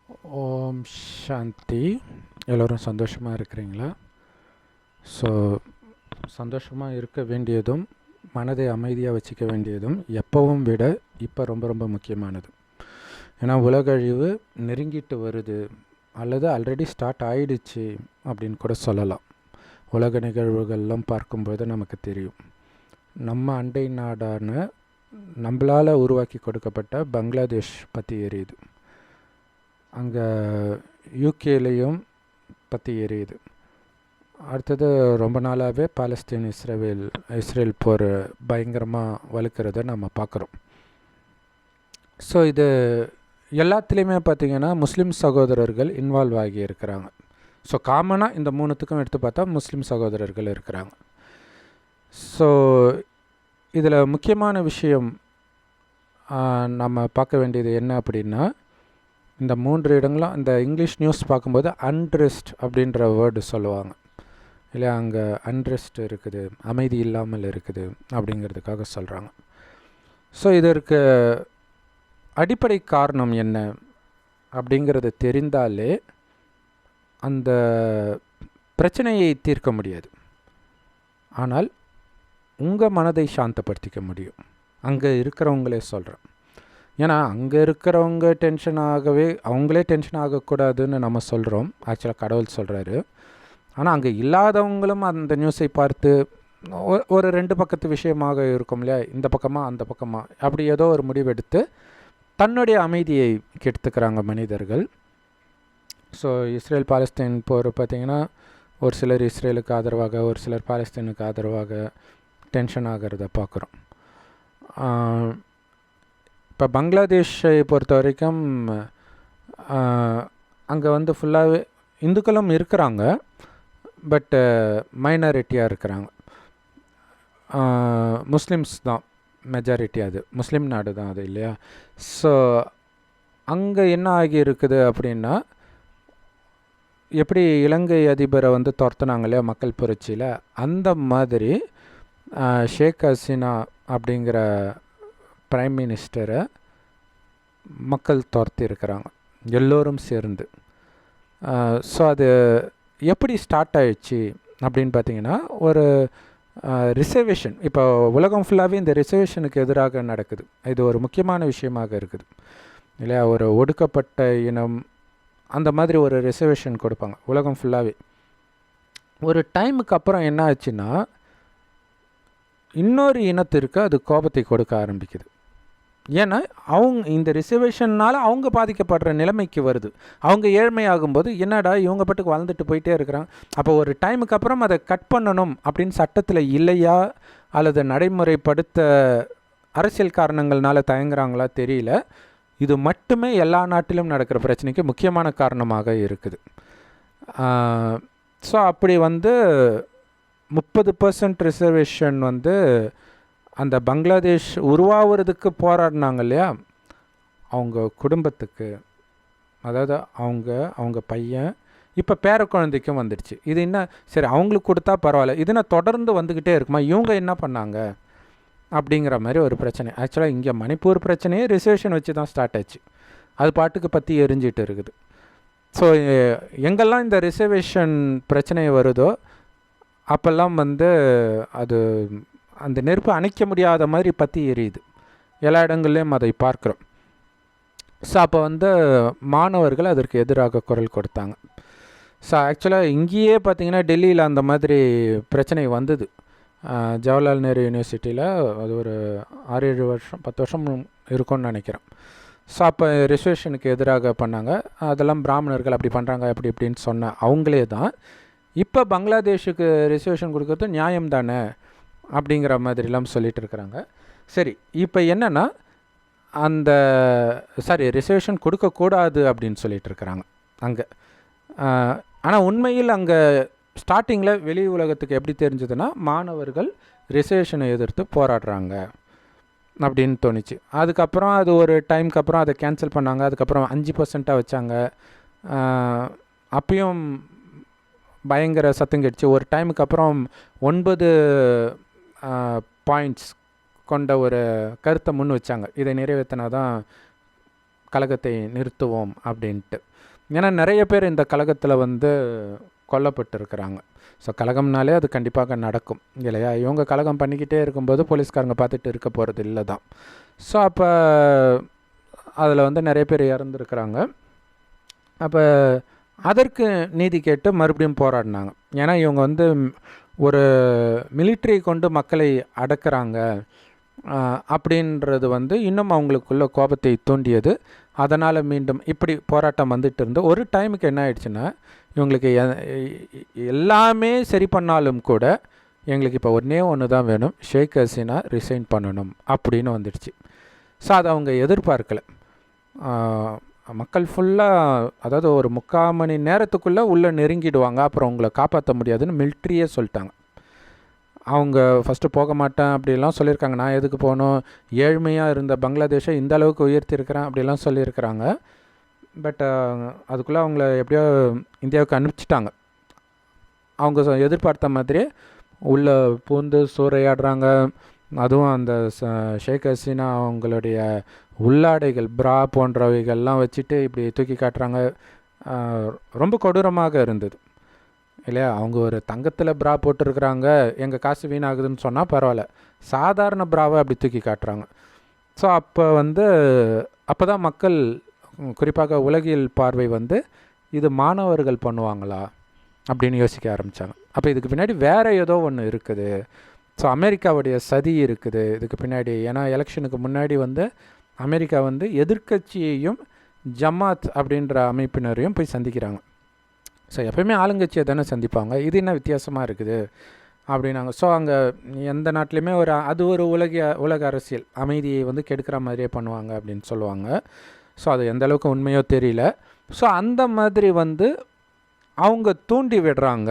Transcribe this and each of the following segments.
ஓம் சாந்தி. எல்லோரும் சந்தோஷமாக இருக்கிறீங்களா? ஸோ சந்தோஷமாக இருக்க வேண்டியதும் மனதை அமைதியாக வச்சுக்க வேண்டியதும் எப்பவும் விட இப்போ ரொம்ப ரொம்ப முக்கியமானது. ஏன்னா உலக அழிவு நெருங்கிட்டு வருது, அல்லது ஆல்ரெடி ஸ்டார்ட் ஆயிடுச்சு அப்படின்னு கூட சொல்லலாம். உலக நிகழ்வுகள்லாம் பார்க்கும்போது நமக்கு தெரியும். நம்ம அண்டை நாடான நம்மளால் உருவாக்கி கொடுக்கப்பட்ட பங்களாதேஷ் பற்றி எரியுது, அங்கே யூகேலேயும் பற்றி எரியுது. அடுத்தது ரொம்ப நாளாகவே பாலஸ்தீன் இஸ்ரேல் போர் பயங்கரமாக வலுக்கிறத நம்ம பார்க்குறோம். ஸோ இது எல்லாத்துலேயுமே பார்த்திங்கன்னா முஸ்லீம் சகோதரர்கள் இன்வால்வ் ஆகி இருக்கிறாங்க. ஸோ காமனாக இந்த மூணுத்துக்கும் எடுத்து பார்த்தா முஸ்லீம் சகோதரர்கள் இருக்கிறாங்க. ஸோ இதில் முக்கியமான விஷயம் நம்ம பார்க்க வேண்டியது என்ன அப்படின்னா, இந்த 3 இடங்களும் இந்த இங்கிலீஷ் நியூஸ் பார்க்கும்போது அன்ரெஸ்ட் அப்படின்ற வேர்டு சொல்லுவாங்க இல்லையா. அங்கே அன்ரெஸ்ட் இருக்குது, அமைதி இல்லாமல் இருக்குது அப்படிங்கிறதுக்காக சொல்கிறாங்க. ஸோ இதற்கு அடிப்படை காரணம் என்ன அப்படிங்கிறது தெரிந்தாலே அந்த பிரச்சனையை தீர்க்க முடியாது. ஆனால் உங்கள் மனதை சாந்தப்படுத்திக்க முடியும். அங்கே இருக்கிறவங்களே சொல்கிறேன். ஏன்னா அங்கே இருக்கிறவங்க அவங்களே டென்ஷன் ஆகக்கூடாதுன்னு நம்ம சொல்கிறோம். ஆக்சுவலாக கடவுள் சொல்கிறாரு. ஆனால் அங்கே இல்லாதவங்களும் அந்த நியூஸை பார்த்து ஒரு 2 பக்கத்து விஷயமாக இருக்கும் இல்லையா, இந்த பக்கமாக அந்த பக்கமாக, அப்படி ஏதோ ஒரு முடிவெடுத்து தன்னுடைய அமைதியை கெடுத்துக்கிறாங்க மனிதர்கள். ஸோ இஸ்ரேல் பாலஸ்தீன் போர் பார்த்திங்கன்னா ஒரு சிலர் இஸ்ரேலுக்கு ஆதரவாக, ஒரு சிலர் பாலஸ்தீனுக்கு ஆதரவாக டென்ஷன் ஆகிறத பார்க்குறோம். இப்போ பங்களாதேஷை பொறுத்த வரைக்கும் அங்கே ஃபுல்லாகவே இந்துக்களும் இருக்கிறாங்க, பட்டு மைனாரிட்டியாக இருக்கிறாங்க. முஸ்லீம்ஸ் தான் மெஜாரிட்டி. அது முஸ்லீம் நாடு தான் அது இல்லையா. ஸோ அங்கே என்ன ஆகி இருக்குது அப்படின்னா, எப்படி இலங்கை அதிபரை துரத்துனாங்க இல்லையா மக்கள் புரட்சியில், அந்த மாதிரி ஷேக் ஹசீனா அப்படிங்கிற பிரைம் மினிஸ்டரை மக்கள் துரத்தி இருக்கிறாங்க எல்லோரும் சேர்ந்து. ஸோ அது எப்படி ஸ்டார்ட் ஆயிடுச்சு அப்படின்னு பார்த்தீங்கன்னா, ஒரு ரிசர்வேஷன். இப்போ உலகம் ஃபுல்லாகவே இந்த ரிசர்வேஷனுக்கு எதிராக நடக்குது. இது ஒரு முக்கியமான விஷயமாக இருக்குது இல்லையா. ஒரு ஒடுக்கப்பட்ட இனம் அந்த மாதிரி ஒரு ரிசர்வேஷன் கொடுப்பாங்க உலகம் ஃபுல்லாகவே. ஒரு டைமுக்கு அப்புறம் என்ன ஆச்சுன்னா, இன்னொரு இனத்திற்கு அது கோபத்தை கொடுக்க ஆரம்பிக்குது. ஏன்னா இந்த ரிசர்வேஷன்னால் அவங்க பாதிக்கப்படுற நிலைமைக்கு வருது. அவங்க ஏழ்மையாகும்போது என்னடா இவங்க பாட்டுக்கு வளர்ந்துட்டு போயிட்டே இருக்கிறாங்க, அப்போ ஒரு டைமுக்கு அப்புறம் அதை கட் பண்ணணும் அப்படின்னு சட்டத்தில் இல்லையா, அல்லது நடைமுறைப்படுத்த அரசியல் காரணங்கள்னால தயங்குறாங்களா தெரியல. இது மட்டுமே எல்லா நாட்டிலும் நடக்கிற பிரச்சனைக்கு முக்கியமான காரணமாக இருக்குது. ஸோ அப்படி 30% ரிசர்வேஷன் அந்த பங்களாதேஷ் உருவாகிறதுக்கு போராடினாங்க இல்லையா, அவங்க குடும்பத்துக்கு, அதாவது அவங்க பையன் இப்போ பேர குழந்தைக்கும் வந்துடுச்சு. இது என்ன சரி அவங்களுக்கு கொடுத்தா பரவாயில்ல, இதுனா தொடர்ந்து வந்துக்கிட்டே இருக்குமா, இவங்க என்ன பண்ணாங்க அப்படிங்கிற மாதிரி ஒரு பிரச்சனை. ஆக்சுவலாக இங்கே மணிப்பூர் பிரச்சனையே ரிசர்வேஷன் வச்சு தான் ஸ்டார்ட் ஆச்சு. அது பாட்டுக்கு பற்றி எரிஞ்சிட்டு இருக்குது. ஸோ எங்கெல்லாம் இந்த ரிசர்வேஷன் பிரச்சனை வருதோ அப்போல்லாம் அது அந்த நெருப்பு அணைக்க முடியாத மாதிரி பற்றி எரியுது. எல்லா இடங்கள்லேயும் அதை பார்க்குறோம். ஸோ அப்போ மாணவர்கள் அதற்கு எதிராக குரல் கொடுத்தாங்க. ஸோ ஆக்சுவலாக இங்கேயே பார்த்திங்கன்னா டெல்லியில் அந்த மாதிரி பிரச்சனை வந்தது. ஜவஹர்லால் நேரு யூனிவர்சிட்டியில் அது ஒரு 6-7 வருஷம் 10 வருஷம் இருக்கும்னு நினைக்கிறேன். ஸோ அப்போ ரிசர்வேஷனுக்கு எதிராக பண்ணாங்க. அதெல்லாம் பிராமணர்கள் அப்படி பண்ணுறாங்க அப்படி இப்படின்னு சொன்ன அவங்களே தான் இப்போ பங்களாதேஷுக்கு ரிசர்வேஷன் கொடுக்கறது நியாயம் தானே அப்படிங்கிற மாதிரிலாம் சொல்லிகிட்டு இருக்கிறாங்க. சரி, இப்போ என்னென்னா ரிசர்வேஷன் கொடுக்கக்கூடாது அப்படின்னு சொல்லிகிட்டு இருக்கிறாங்க அங்கே. ஆனால் உண்மையில் அங்கே ஸ்டார்டிங்கில் வெளி உலகத்துக்கு எப்படி தெரிஞ்சதுன்னா, மாணவர்கள் ரிசர்வேஷனை எதிர்த்து போராடுறாங்க அப்படின்னு தோணுச்சு. அதுக்கப்புறம் அது ஒரு டைமுக்கு அப்புறம் அதை கேன்சல் பண்ணாங்க. அதுக்கப்புறம் 5% வச்சாங்க. அப்பயும் பயங்கர சத்தம் கேட்டுச்சு. ஒரு டைமுக்கு அப்புறம் 9 பாயிண்ட்ஸ் கொண்ட ஒரு கருத்தை முன் வச்சாங்க. இதை நிறைவேற்றினா தான் கலகத்தை நிறுத்துவோம் அப்படின்ட்டு. ஏன்னா நிறைய பேர் இந்த கலகத்தில் வந்து கொல்லப்பட்டிருக்கிறாங்க. ஸோ கலகம்னாலே அது கண்டிப்பாக நடக்கும் இல்லையா? இவங்க கலகம் பண்ணிக்கிட்டே இருக்கும்போது போலீஸ்காரங்க பார்த்துட்டு இருக்க போகிறது இல்லை தான். ஸோ அப்போ அதில் வந்து நிறைய பேர் இறந்துருக்குறாங்க. அப்போ அதற்கு நீதி கேட்டு மறுபடியும் போராடினாங்க. ஏன்னா இவங்க வந்து ஒரு மிலிட்ரி கொண்டு மக்களை அடக்குறாங்க அப்படின்றது வந்து இன்னும் அவங்களுக்குள்ள கோபத்தை தூண்டியது. அதனால் மீண்டும் இப்படி போராட்டம் வந்துட்டு இருந்து ஒரு டைமுக்கு என்ன ஆயிடுச்சுன்னா, இவங்களுக்கு எல்லாமே சரி பண்ணாலும் கூட எங்களுக்கு இப்போ ஒன்றே ஒன்று தான் வேணும், ஷேக் ஹசீனா ரிசைன் பண்ணணும் அப்படின்னு வந்துடுச்சு. ஸோ அதை அவங்க எதிர்பார்க்கலை. மக்கள் ஃபுல்லாக, அதாவது ஒரு 3/4 மணி நேரத்துக்குள்ளே உள்ளே நெருங்கிடுவாங்க, அப்புறம் உங்களை காப்பாற்ற முடியாதுன்னு மிலிட்ரியே சொல்லிட்டாங்க. அவங்க ஃபஸ்ட்டு போக மாட்டேன் அப்படிலாம் சொல்லியிருக்காங்க. நான் எதுக்கு போகணும், ஏழ்மையாக இருந்த பங்களாதேஷை இந்த அளவுக்கு உயர்த்தியிருக்கிறேன் அப்படிலாம் சொல்லியிருக்கிறாங்க. பட் அதுக்குள்ளே அவங்கள எப்படியோ இந்தியாவுக்கு அனுப்பிச்சிட்டாங்க. அவங்க எதிர்பார்த்த மாதிரியே உள்ளே பூந்து சூறையாடுறாங்க. அதுவும் அந்த ஷேக் ஹசீனா அவங்களுடைய உள்ளாடைகள், பிரா போன்றவைகள்லாம் வச்சுட்டு இப்படி தூக்கி காட்டுறாங்க. ரொம்ப கொடூரமாக இருந்தது இல்லையா? அவங்க ஒரு தங்கத்தில் பிரா போட்டிருக்கிறாங்க, எங்கள் காசு வீணாகுதுன்னு சொன்னால் பரவாயில்ல, சாதாரண பிராவை அப்படி தூக்கி காட்டுறாங்க. ஸோ அப்போ தான் மக்கள், குறிப்பாக உலகியல் பார்வை வந்து இது மாணவர்கள் பண்ணுவாங்களா அப்படின்னு யோசிக்க ஆரம்பித்தாங்க. அப்போ இதுக்கு பின்னாடி வேறு ஏதோ ஒன்று இருக்குது. ஸோ அமெரிக்காவுடைய சதி இருக்குது இதுக்கு பின்னாடி. ஏன்னா எலெக்ஷனுக்கு முன்னாடி வந்து அமெரிக்கா வந்து எதிர்க்கட்சியையும் ஜமாத் அப்படின்ற அமைப்பினரையும் போய் சந்திக்கிறாங்க. ஸோ எப்போயுமே ஆளுங்கட்சியை தானே சந்திப்பாங்க, இது என்ன வித்தியாசமாக இருக்குது அப்படின்னாங்க. ஸோ அங்கே எந்த நாட்டிலையுமே அது ஒரு உலக அரசியல் அமைதியை வந்து கெடுக்கிற மாதிரியே பண்ணுவாங்க அப்படின்னு சொல்லுவாங்க. ஸோ அது எந்த அளவுக்கு உண்மையோ தெரியல. ஸோ அந்த மாதிரி வந்து அவங்க தூண்டி விடுறாங்க.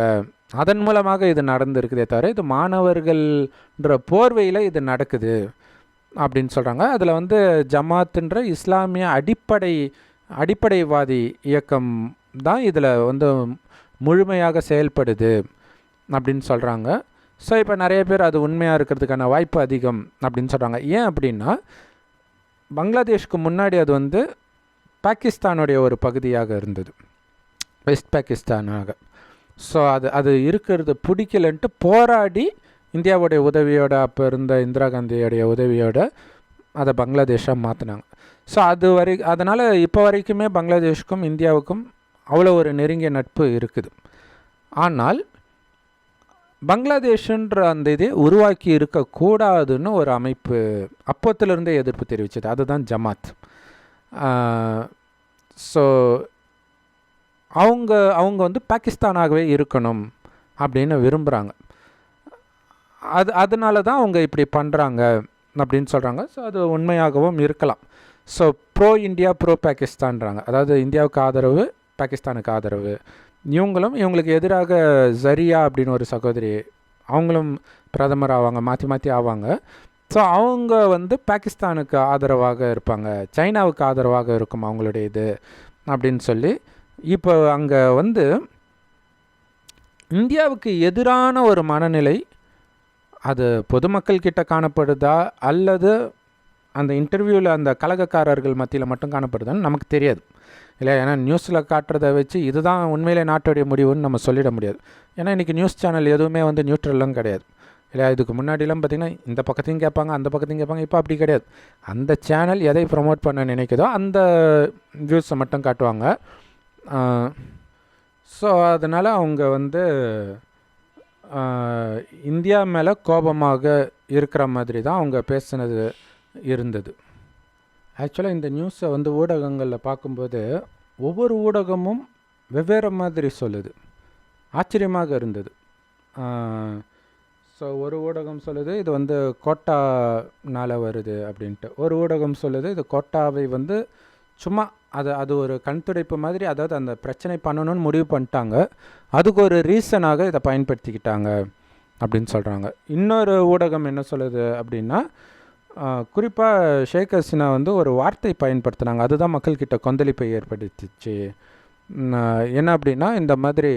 அதன் மூலமாக இது நடந்திருக்குதே தவிர இது மாணவர்கள்ன்ற போர்வையில் இது நடக்குது அப்படின்னு சொல்கிறாங்க. அதில் வந்து ஜமாத்துன்ற இஸ்லாமிய அடிப்படைவாதி இயக்கம் தான் இதில் வந்து முழுமையாக செயல்படுது அப்படின்னு சொல்கிறாங்க. ஸோ இப்போ நிறைய பேர் அது உண்மையாக இருக்கிறதுக்கான வாய்ப்பு அதிகம் அப்படின்னு சொல்கிறாங்க. ஏன் அப்படின்னா, பங்களாதேஷ்க்கு முன்னாடி அது வந்து பாகிஸ்தானுடைய ஒரு பகுதியாக இருந்தது, வெஸ்ட் பாகிஸ்தானாக. ஸோ அது இருக்கிறது பிடிக்கலன்ட்டு போராடி இந்தியாவுடைய உதவியோடு, அப்போ இருந்த இந்திரா காந்தியோடைய உதவியோடு அதை பங்களாதேஷாக மாற்றினாங்க. ஸோ அதனால் இப்போ வரைக்குமே பங்களாதேஷுக்கும் இந்தியாவுக்கும் அவ்வளோ ஒரு நெருங்கிய நட்பு இருக்குது. ஆனால் பங்களாதேஷுன்ற அந்த இதே உருவாக்கி இருக்கக்கூடாதுன்னு ஒரு அமைப்பு அப்போத்திலிருந்தே எதிர்ப்பு தெரிவித்தது, அதுதான் ஜமாத். ஸோ அவங்க வந்து பாகிஸ்தானாகவே இருக்கணும் அப்படின்னு விரும்புகிறாங்க. அதனால தான் அவங்க இப்படி பண்ணுறாங்க அப்படின்னு சொல்கிறாங்க. ஸோ அது உண்மையாகவும் இருக்கலாம். ஸோ ப்ரோ இந்தியா ப்ரோ பாகிஸ்தான்றாங்க, அதாவது இந்தியாவுக்கு ஆதரவு, பாகிஸ்தானுக்கு ஆதரவு. இவங்களுக்கு எதிராக ஜரியா அப்படின்னு ஒரு சகோதரி, அவங்களும் பிரதமர் ஆவாங்க, மாற்றி மாற்றி ஆவாங்க. ஸோ அவங்க வந்து பாகிஸ்தானுக்கு ஆதரவாக இருப்பாங்க, சைனாவுக்கு ஆதரவாக இருக்கும் அவங்களுடைய இது அப்படின்னு சொல்லி. இப்போ அங்கே வந்து இந்தியாவுக்கு எதிரான ஒரு மனநிலை அது பொதுமக்கள் கிட்ட காணப்படுதா அல்லது அந்த இன்டர்வியூவில் அந்த கலகக்காரர்கள் மத்தியில் மட்டும் காணப்படுதான்னு நமக்கு தெரியாது இல்லையா? ஏன்னா நியூஸில் காட்டுறதை வச்சு இதுதான் உண்மையிலே நாட்டுடைய முடிவுன்னு நம்ம சொல்லிட முடியாது. ஏன்னா இன்றைக்கி நியூஸ் சேனல் எதுவுமே வந்து நியூட்ரலும் கிடையாது இல்லையா? இதுக்கு முன்னாடிலாம் பார்த்திங்கன்னா இந்த பக்கத்தையும் கேட்பாங்க, அந்த பக்கத்தையும் கேட்பாங்க. இப்போ அப்படி கிடையாது. அந்த சேனல் எதை ப்ரமோட் பண்ண நினைக்குதோ அந்த நியூஸை மட்டும் காட்டுவாங்க. ஸோ அதனால் அவங்க வந்து இந்தியா மேலே கோபமாக இருக்கிற மாதிரி தான் அவங்க பேசுனது இருந்தது. ஆக்சுவலாக இந்த நியூஸை வந்து ஊடகங்களில் பார்க்கும்போது ஒவ்வொரு ஊடகமும் வெவ்வேறு மாதிரி சொல்லுது, ஆச்சரியமாக இருந்தது. ஸோ ஒரு ஊடகம் சொல்லுது இது வந்து கோட்டானால் வருது அப்படின்ட்டு, ஒரு ஊடகம் சொல்லுது இது கோட்டாவை வந்து சும்மா அது ஒரு கண்துடைப்பு மாதிரி, அதாவது அந்த பிரச்சனை பண்ணணும்னு முடிவு பண்ணிட்டாங்க, அதுக்கு ஒரு ரீசனாக இதை பயன்படுத்திக்கிட்டாங்க அப்படின்னு சொல்கிறாங்க. இன்னொரு ஊடகம் என்ன சொல்லுது அப்படின்னா, குறிப்பாக ஷேக் ஹசீனா வந்து ஒரு வார்த்தை பயன்படுத்தினாங்க, அதுதான் மக்கள்கிட்ட கொந்தளிப்பை ஏற்படுத்திச்சு. என்ன அப்படின்னா, இந்த மாதிரி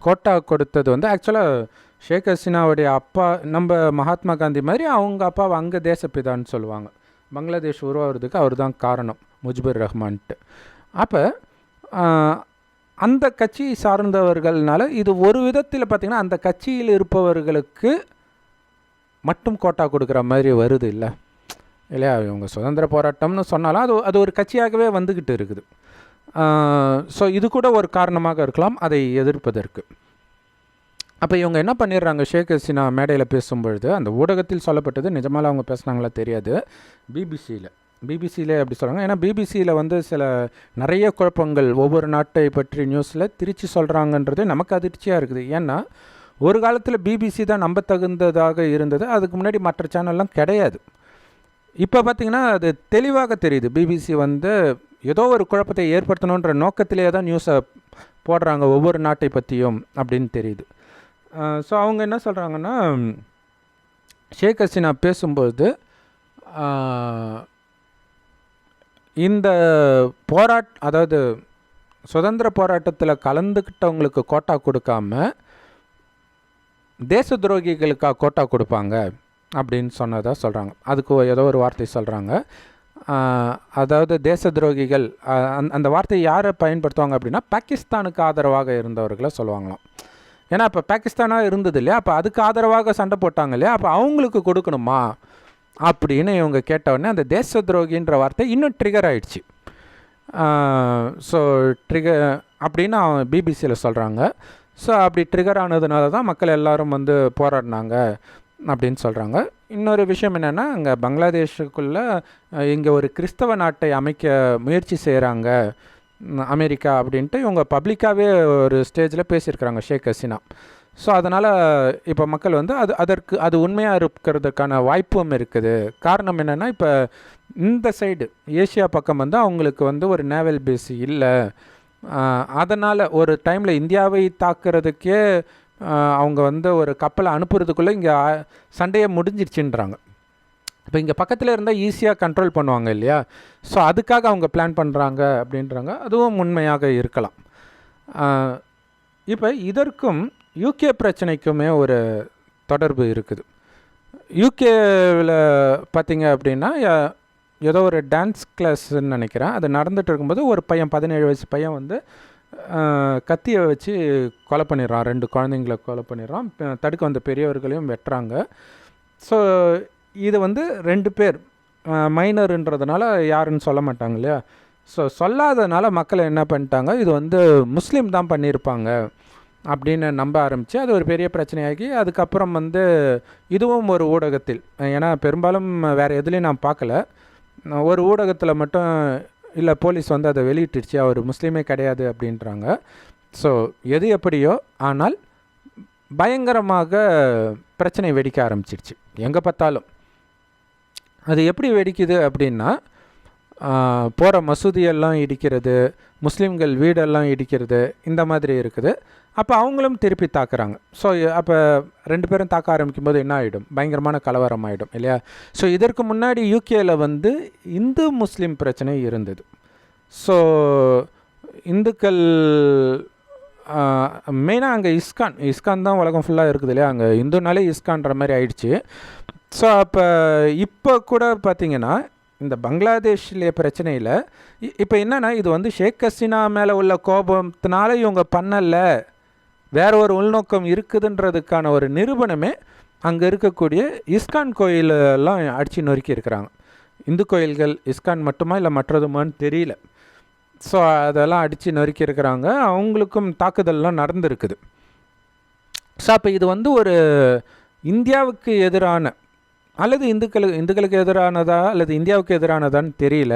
கோட்டா கொடுத்தது வந்து ஆக்சுவலாக ஷேக் ஹசீனாவுடைய அப்பா நம்ம மகாத்மா காந்தி மாதிரி அவங்க அப்பாவை அங்கே தேசப்பிதான்னு சொல்லுவாங்க. பங்களாதேஷ் உருவாகிறதுக்கு அவர் தான் காரணம், முஜிபுர் ரஹ்மான்ட்டு. அப்போ அந்த கட்சி சார்ந்தவர்கள்னால இது ஒரு விதத்தில் பார்த்திங்கன்னா அந்த கட்சியில் இருப்பவர்களுக்கு மட்டும் கோட்டா கொடுக்குற மாதிரி வருது இல்லையா? இவங்க சுதந்திர போராட்டம்னு சொன்னாலும் அது ஒரு கட்சியாகவே வந்துக்கிட்டு இருக்குது. ஸோ இது கூட ஒரு காரணமாக இருக்கலாம் அதை எதிர்ப்பதற்கு. அப்போ இவங்க என்ன பண்ணிடுறாங்க, ஷேக் ஹசீனா மேடையில் பேசும்பொழுது அந்த ஊடகத்தில் சொல்லப்பட்டது நிஜமால அவங்க பேசுனாங்களா தெரியாது, பிபிசியில் அப்படி சொல்கிறாங்க. ஏன்னா பிபிசியில் வந்து நிறைய குழப்பங்கள் ஒவ்வொரு நாட்டை பற்றி நியூஸில் திருச்சி சொல்கிறாங்கன்றது நமக்கு அதிர்ச்சியாக இருக்குது. ஏன்னா ஒரு காலத்தில் பிபிசி தான் நம்பத்தகுந்ததாக இருந்தது, அதுக்கு முன்னாடி மற்ற சேனல்லாம் கிடையாது. இப்போ பார்த்திங்கன்னா அது தெளிவாக தெரியுது, பிபிசி வந்து ஏதோ ஒரு குழப்பத்தை ஏற்படுத்தணுன்ற நோக்கத்திலே தான் நியூஸை போடுறாங்க ஒவ்வொரு நாட்டை பற்றியும் அப்படின்னு தெரியுது. ஸோ அவங்க என்ன சொல்கிறாங்கன்னா, ஷேக் ஹசீனா பேசும்போது இந்த அதாவது சுதந்திர போராட்டத்தில் கலந்துக்கிட்டவங்களுக்கு கோட்டா கொடுக்காம தேச துரோகிகளுக்காக கோட்டா கொடுப்பாங்க அப்படின்னு சொன்னதாக சொல்கிறாங்க. அதுக்கு ஏதோ ஒரு வார்த்தை சொல்கிறாங்க, அதாவது தேச துரோகிகள். அந்த வார்த்தையை யாரை பயன்படுத்துவாங்க அப்படின்னா பாகிஸ்தானுக்கு ஆதரவாக இருந்தவர்களை சொல்லுவாங்களாம். ஏன்னா இப்போ பாகிஸ்தானாக இருந்தது இல்லையா, அப்போ அதுக்கு ஆதரவாக சண்டை போட்டாங்க இல்லையா, அப்போ அவங்களுக்கு கொடுக்கணுமா அப்படின்னு இவங்க கேட்டவுடனே அந்த தேச துரோகின்ற வார்த்தை இன்னும் ட்ரிகர் ஆகிடுச்சு. ஸோ ட்ரிகர் அப்படின்னு அவன் பிபிசியில் சொல்கிறாங்க. ஸோ அப்படி ட்ரிகர் ஆனதுனால தான் மக்கள் எல்லோரும் வந்து போராடினாங்க அப்படின்னு சொல்கிறாங்க. இன்னொரு விஷயம் என்னென்னா, அங்கே பங்களாதேஷுக்குள்ளே இங்கே ஒரு கிறிஸ்தவ நாட்டை அமைக்க முயற்சி செய்கிறாங்க அமெரிக்கா அப்படின்ட்டு இவங்க பப்ளிக்காகவே ஒரு ஸ்டேஜில் பேசியிருக்கிறாங்க ஷேக் ஹசீனா. ஸோ அதனால் இப்போ மக்கள் வந்து அது உண்மையாக இருக்கிறதுக்கான வாய்ப்பும் இருக்குது. காரணம் என்னென்னா, இப்போ இந்த சைடு ஏஷியா பக்கம் வந்து அவங்களுக்கு வந்து ஒரு நேவல் பேஸ் இல்லை, அதனால் ஒரு டைமில் இந்தியாவை தாக்குறதுக்கே அவங்க வந்து ஒரு கப்பலை அனுப்புறதுக்குள்ளே இங்கே சண்டையை முடிஞ்சிருச்சுன்றாங்க. இப்போ இங்கே பக்கத்தில் இருந்தால் ஈஸியாக கண்ட்ரோல் பண்ணுவாங்க இல்லையா, ஸோ அதுக்காக அவங்க பிளான் பண்ணுறாங்க அப்படின்றாங்க. அதுவும் உண்மையாக இருக்கலாம். இப்போ இதற்கும் யூகே பிரச்சனைக்குமே ஒரு தொடர்பு இருக்குது. யூகேவில் பார்த்திங்க அப்படின்னா ஏதோ ஒரு டான்ஸ் கிளாஸ்ன்னு நினைக்கிறேன், அது நடந்துகிட்டு இருக்கும்போது ஒரு பையன் 17 வயசு பையன் வந்து கத்தியை வச்சு கொலை பண்ணிடுறான், 2 குழந்தைங்களை கொலை பண்ணிடுறான், தடுக்க வந்த பெரியவர்களையும் வெட்டுறாங்க. ஸோ இது வந்து 2 பேர் மைனருன்றதுனால யாருன்னு சொல்ல மாட்டாங்க இல்லையா. ஸோ சொல்லாததுனால மக்கள் என்ன பண்ணிட்டாங்க, இது வந்து முஸ்லீம் தான் பண்ணியிருப்பாங்க அப்படின்னு நம்ப ஆரம்பித்து அது ஒரு பெரிய பிரச்சனையாகி அதுக்கப்புறம் வந்து இதுவும் ஒரு ஊடகத்தில், ஏன்னா பெரும்பாலும் வேறு எதுலேயும் நான் பார்க்கல, ஒரு ஊடகத்தில் மட்டும் இல்லை போலீஸ் வந்து அதை வெளியிட்டுருச்சு, அவர் முஸ்லீமே கிடையாது அப்படின்றாங்க. ஸோ எது எப்படியோ ஆனால் பயங்கரமாக பிரச்சனை வெடிக்க ஆரம்பிச்சிருச்சு எங்கே பார்த்தாலும். அது எப்படி வெடிக்குது அப்படின்னா, போகிற மசூதியெல்லாம் இடிக்கிறது, முஸ்லீம்கள் வீடெல்லாம் இடிக்கிறது, இந்த மாதிரி இருக்குது. அப்போ அவங்களும் திருப்பி தாக்குறாங்க. ஸோ அப்போ 2 பேரும் தாக்க ஆரம்பிக்கும் போது என்ன ஆகிடும், பயங்கரமான கலவரம் ஆகிடும் இல்லையா. ஸோ இதற்கு முன்னாடி யூகேயில் வந்து இந்து முஸ்லீம் பிரச்சனை இருந்தது. ஸோ இந்துக்கள் மெயினாக அங்கே இஸ்கான் தான் உலகம் ஃபுல்லாக இருக்குது இல்லையா, அங்கே இந்துனாலே இஸ்கான்ற மாதிரி ஆயிடுச்சு. ஸோ இப்போ கூட பார்த்திங்கன்னா இந்த பங்களாதேஷ்லேயே பிரச்சனையில் இப்போ என்னென்னா, இது வந்து ஷேக் ஹசீனா மேலே உள்ள கோபத்தினால இவங்க பண்ணலை, வேற ஒரு உள்நோக்கம் இருக்குதுன்றதுக்கான ஒரு நிரூபணமே அங்கே இருக்கக்கூடிய இஸ்கான் கோயிலெல்லாம் அடித்து நொறுக்கி இருக்கிறாங்க. இந்து கோயில்கள் இஸ்கான் மட்டுமா இல்லை மற்றதுமான்னு தெரியல. ஸோ அதெல்லாம் அடித்து நொறுக்கி இருக்கிறாங்க, அவங்களுக்கும் தாக்குதல்லாம் நடந்துருக்குது. ஸோ அப்போ இது வந்து ஒரு இந்தியாவுக்கு எதிரான அல்லது இந்துக்களுக்கு எதிரானதா அல்லது இந்தியாவுக்கு எதிரானதான்னு தெரியல.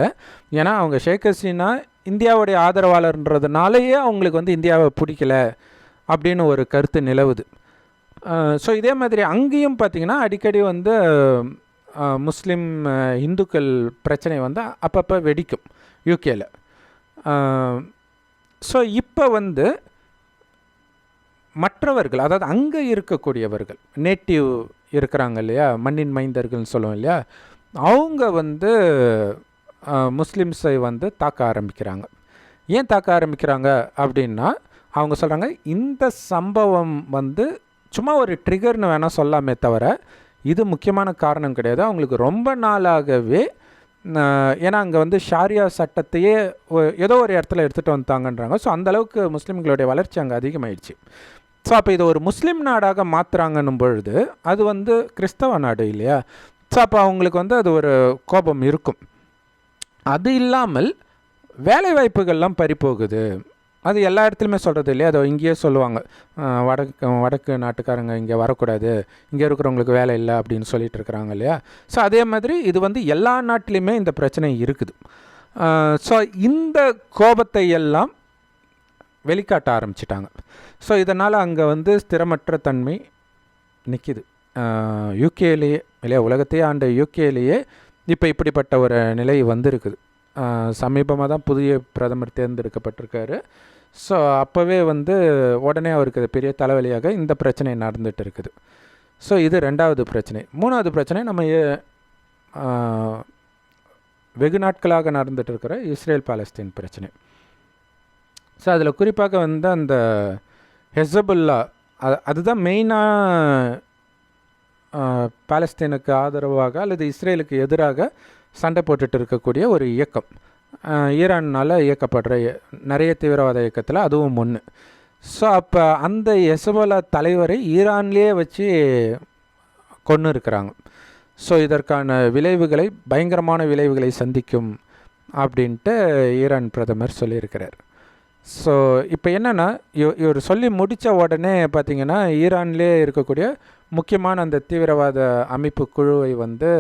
ஏன்னா அவங்க ஷேக் ஹசீனா இந்தியாவுடைய ஆதரவாளர்ன்றதுனாலேயே அவங்களுக்கு வந்து இந்தியாவை பிடிக்கல அப்படின்னு ஒரு கருத்து நிலவுது. ஸோ இதே மாதிரி அங்கேயும் பார்த்திங்கன்னா அடிக்கடி வந்து முஸ்லீம் இந்துக்கள் பிரச்சனை வந்து அப்பப்போ வெடிக்கும் யூகேயில். ஸோ இப்போ வந்து மற்றவர்கள், அதாவது அங்கே இருக்கக்கூடியவர்கள், நேட்டிவ் இருக்கிறாங்க இல்லையா, மண்ணின் மைந்தர்கள்னு சொல்லுவோம் இல்லையா, அவங்க வந்து முஸ்லீம்ஸை வந்து தாக்க ஆரம்பிக்கிறாங்க. ஏன் தாக்க ஆரம்பிக்கிறாங்க அப்படின்னா, அவங்க சொல்கிறாங்க இந்த சம்பவம் வந்து சும்மா ஒரு ட்ரிகர்னு வேணால் சொல்லாமே தவிர இது முக்கியமான காரணம் கிடையாது. அவங்களுக்கு ரொம்ப நாளாகவே ஏன்னா அங்கே வந்து ஷாரியா சட்டத்தையே ஏதோ ஒரு இடத்துல எடுத்துகிட்டு வந்துட்டாங்கன்றாங்க. ஸோ அந்தளவுக்கு முஸ்லீம்களுடைய வளர்ச்சி அங்கே அதிகமாகிடுச்சு. ஸோ அப்போ இது ஒரு முஸ்லீம் நாடாக மாற்றுறாங்கன்னும் பொழுது அது வந்து கிறிஸ்தவ நாடு இல்லையா? ஸோ அப்போ அவங்களுக்கு வந்து அது ஒரு கோபம் இருக்கும். அது இல்லாமல் வேலை வாய்ப்புகள்லாம் பறிப்போகுது. அது எல்லா இடத்துலையுமே சொல்கிறது இல்லையா? அதை இங்கேயே சொல்லுவாங்க, வடக்கு நாட்டுக்காரங்க இங்கே வரக்கூடாது, இங்கே இருக்கிறவங்களுக்கு வேலை இல்லை அப்படின்னு சொல்லிட்டு இருக்கிறாங்க இல்லையா? ஸோ அதே மாதிரி இது வந்து எல்லா நாட்டிலையுமே இந்த பிரச்சனை இருக்குது. ஸோ இந்த கோபத்தை எல்லாம் வெளிக்காட்ட ஆரம்பிச்சிட்டாங்க. ஸோ இதனால் அங்கே வந்து ஸ்திரமற்ற தன்மை நிற்கிது. யூகேலேயே இல்லையா, உலகத்தையே ஆண்ட யூகேலேயே இப்போ இப்படிப்பட்ட ஒரு நிலை வந்திருக்குது. சமீபமாக தான் புதிய பிரதமர் தேர்ந்தெடுக்கப்பட்டிருக்காரு. ஸோ அப்போவே வந்து உடனே அவருக்கு அது பெரிய தலைவலியாக இந்த பிரச்சனை நடந்துகிட்டு இருக்குது. ஸோ இது ரெண்டாவது பிரச்சனை. மூணாவது பிரச்சனை நம்ம வெகு நாட்களாக நடந்துகிட்டு இருக்கிற இஸ்ரேல் பாலஸ்தீன் பிரச்சனை. ஸோ அதில் குறிப்பாக வந்து அந்த ஹெஸ்புல்லா அதுதான் மெயினாக பாலஸ்தீனுக்கு ஆதரவாக அல்லது இஸ்ரேலுக்கு எதிராக சண்டை போட்டுட்டு இருக்கக்கூடிய ஒரு இயக்கம். ஈரானால் இயக்கப்படுற நிறைய தீவிரவாத இயக்கத்தில் அதுவும் ஒன்று. ஸோ அப்போ அந்த ஹெஸ்புல்லா தலைவரை ஈரான்லேயே வச்சு கொன்று இருக்கிறாங்க. ஸோ இதற்கான விளைவுகளை, பயங்கரமான விளைவுகளை சந்திக்கும் அப்படின்ட்டு ஈரான் பிரதமர் சொல்லியிருக்கிறார். ஸோ இப்போ என்னென்னா இவர் சொல்லி முடித்த உடனே பார்த்திங்கன்னா ஈரான்லேயே இருக்கக்கூடிய முக்கியமான அந்த தீவிரவாத அமைப்பு குழுவை வந்து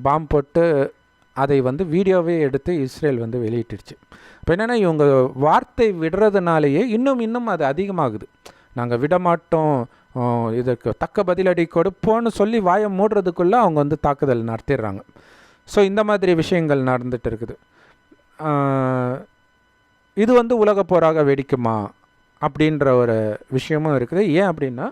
பாம் போட்டு அதை வந்து வீடியோவே எடுத்து இஸ்ரேல் வந்து வெளியிட்டுருச்சு. இப்போ என்னென்னா இவங்க வார்த்தை விடுறதுனாலேயே இன்னும் அது அதிகமாகுது. நாங்கள் விடமாட்டோம், இதற்கு தக்க பதிலடி கொடுப்போன்னு சொல்லி வாயை மூடுறதுக்குள்ளே அவங்க வந்து தாக்குதல் நடத்திடுறாங்க. ஸோ இந்த மாதிரி விஷயங்கள் நடந்துகிட்டு இருக்குது. இது வந்து உலக போராக வெடிக்குமா அப்படின்ற ஒரு விஷயமும் இருக்குது. ஏன் அப்படின்னா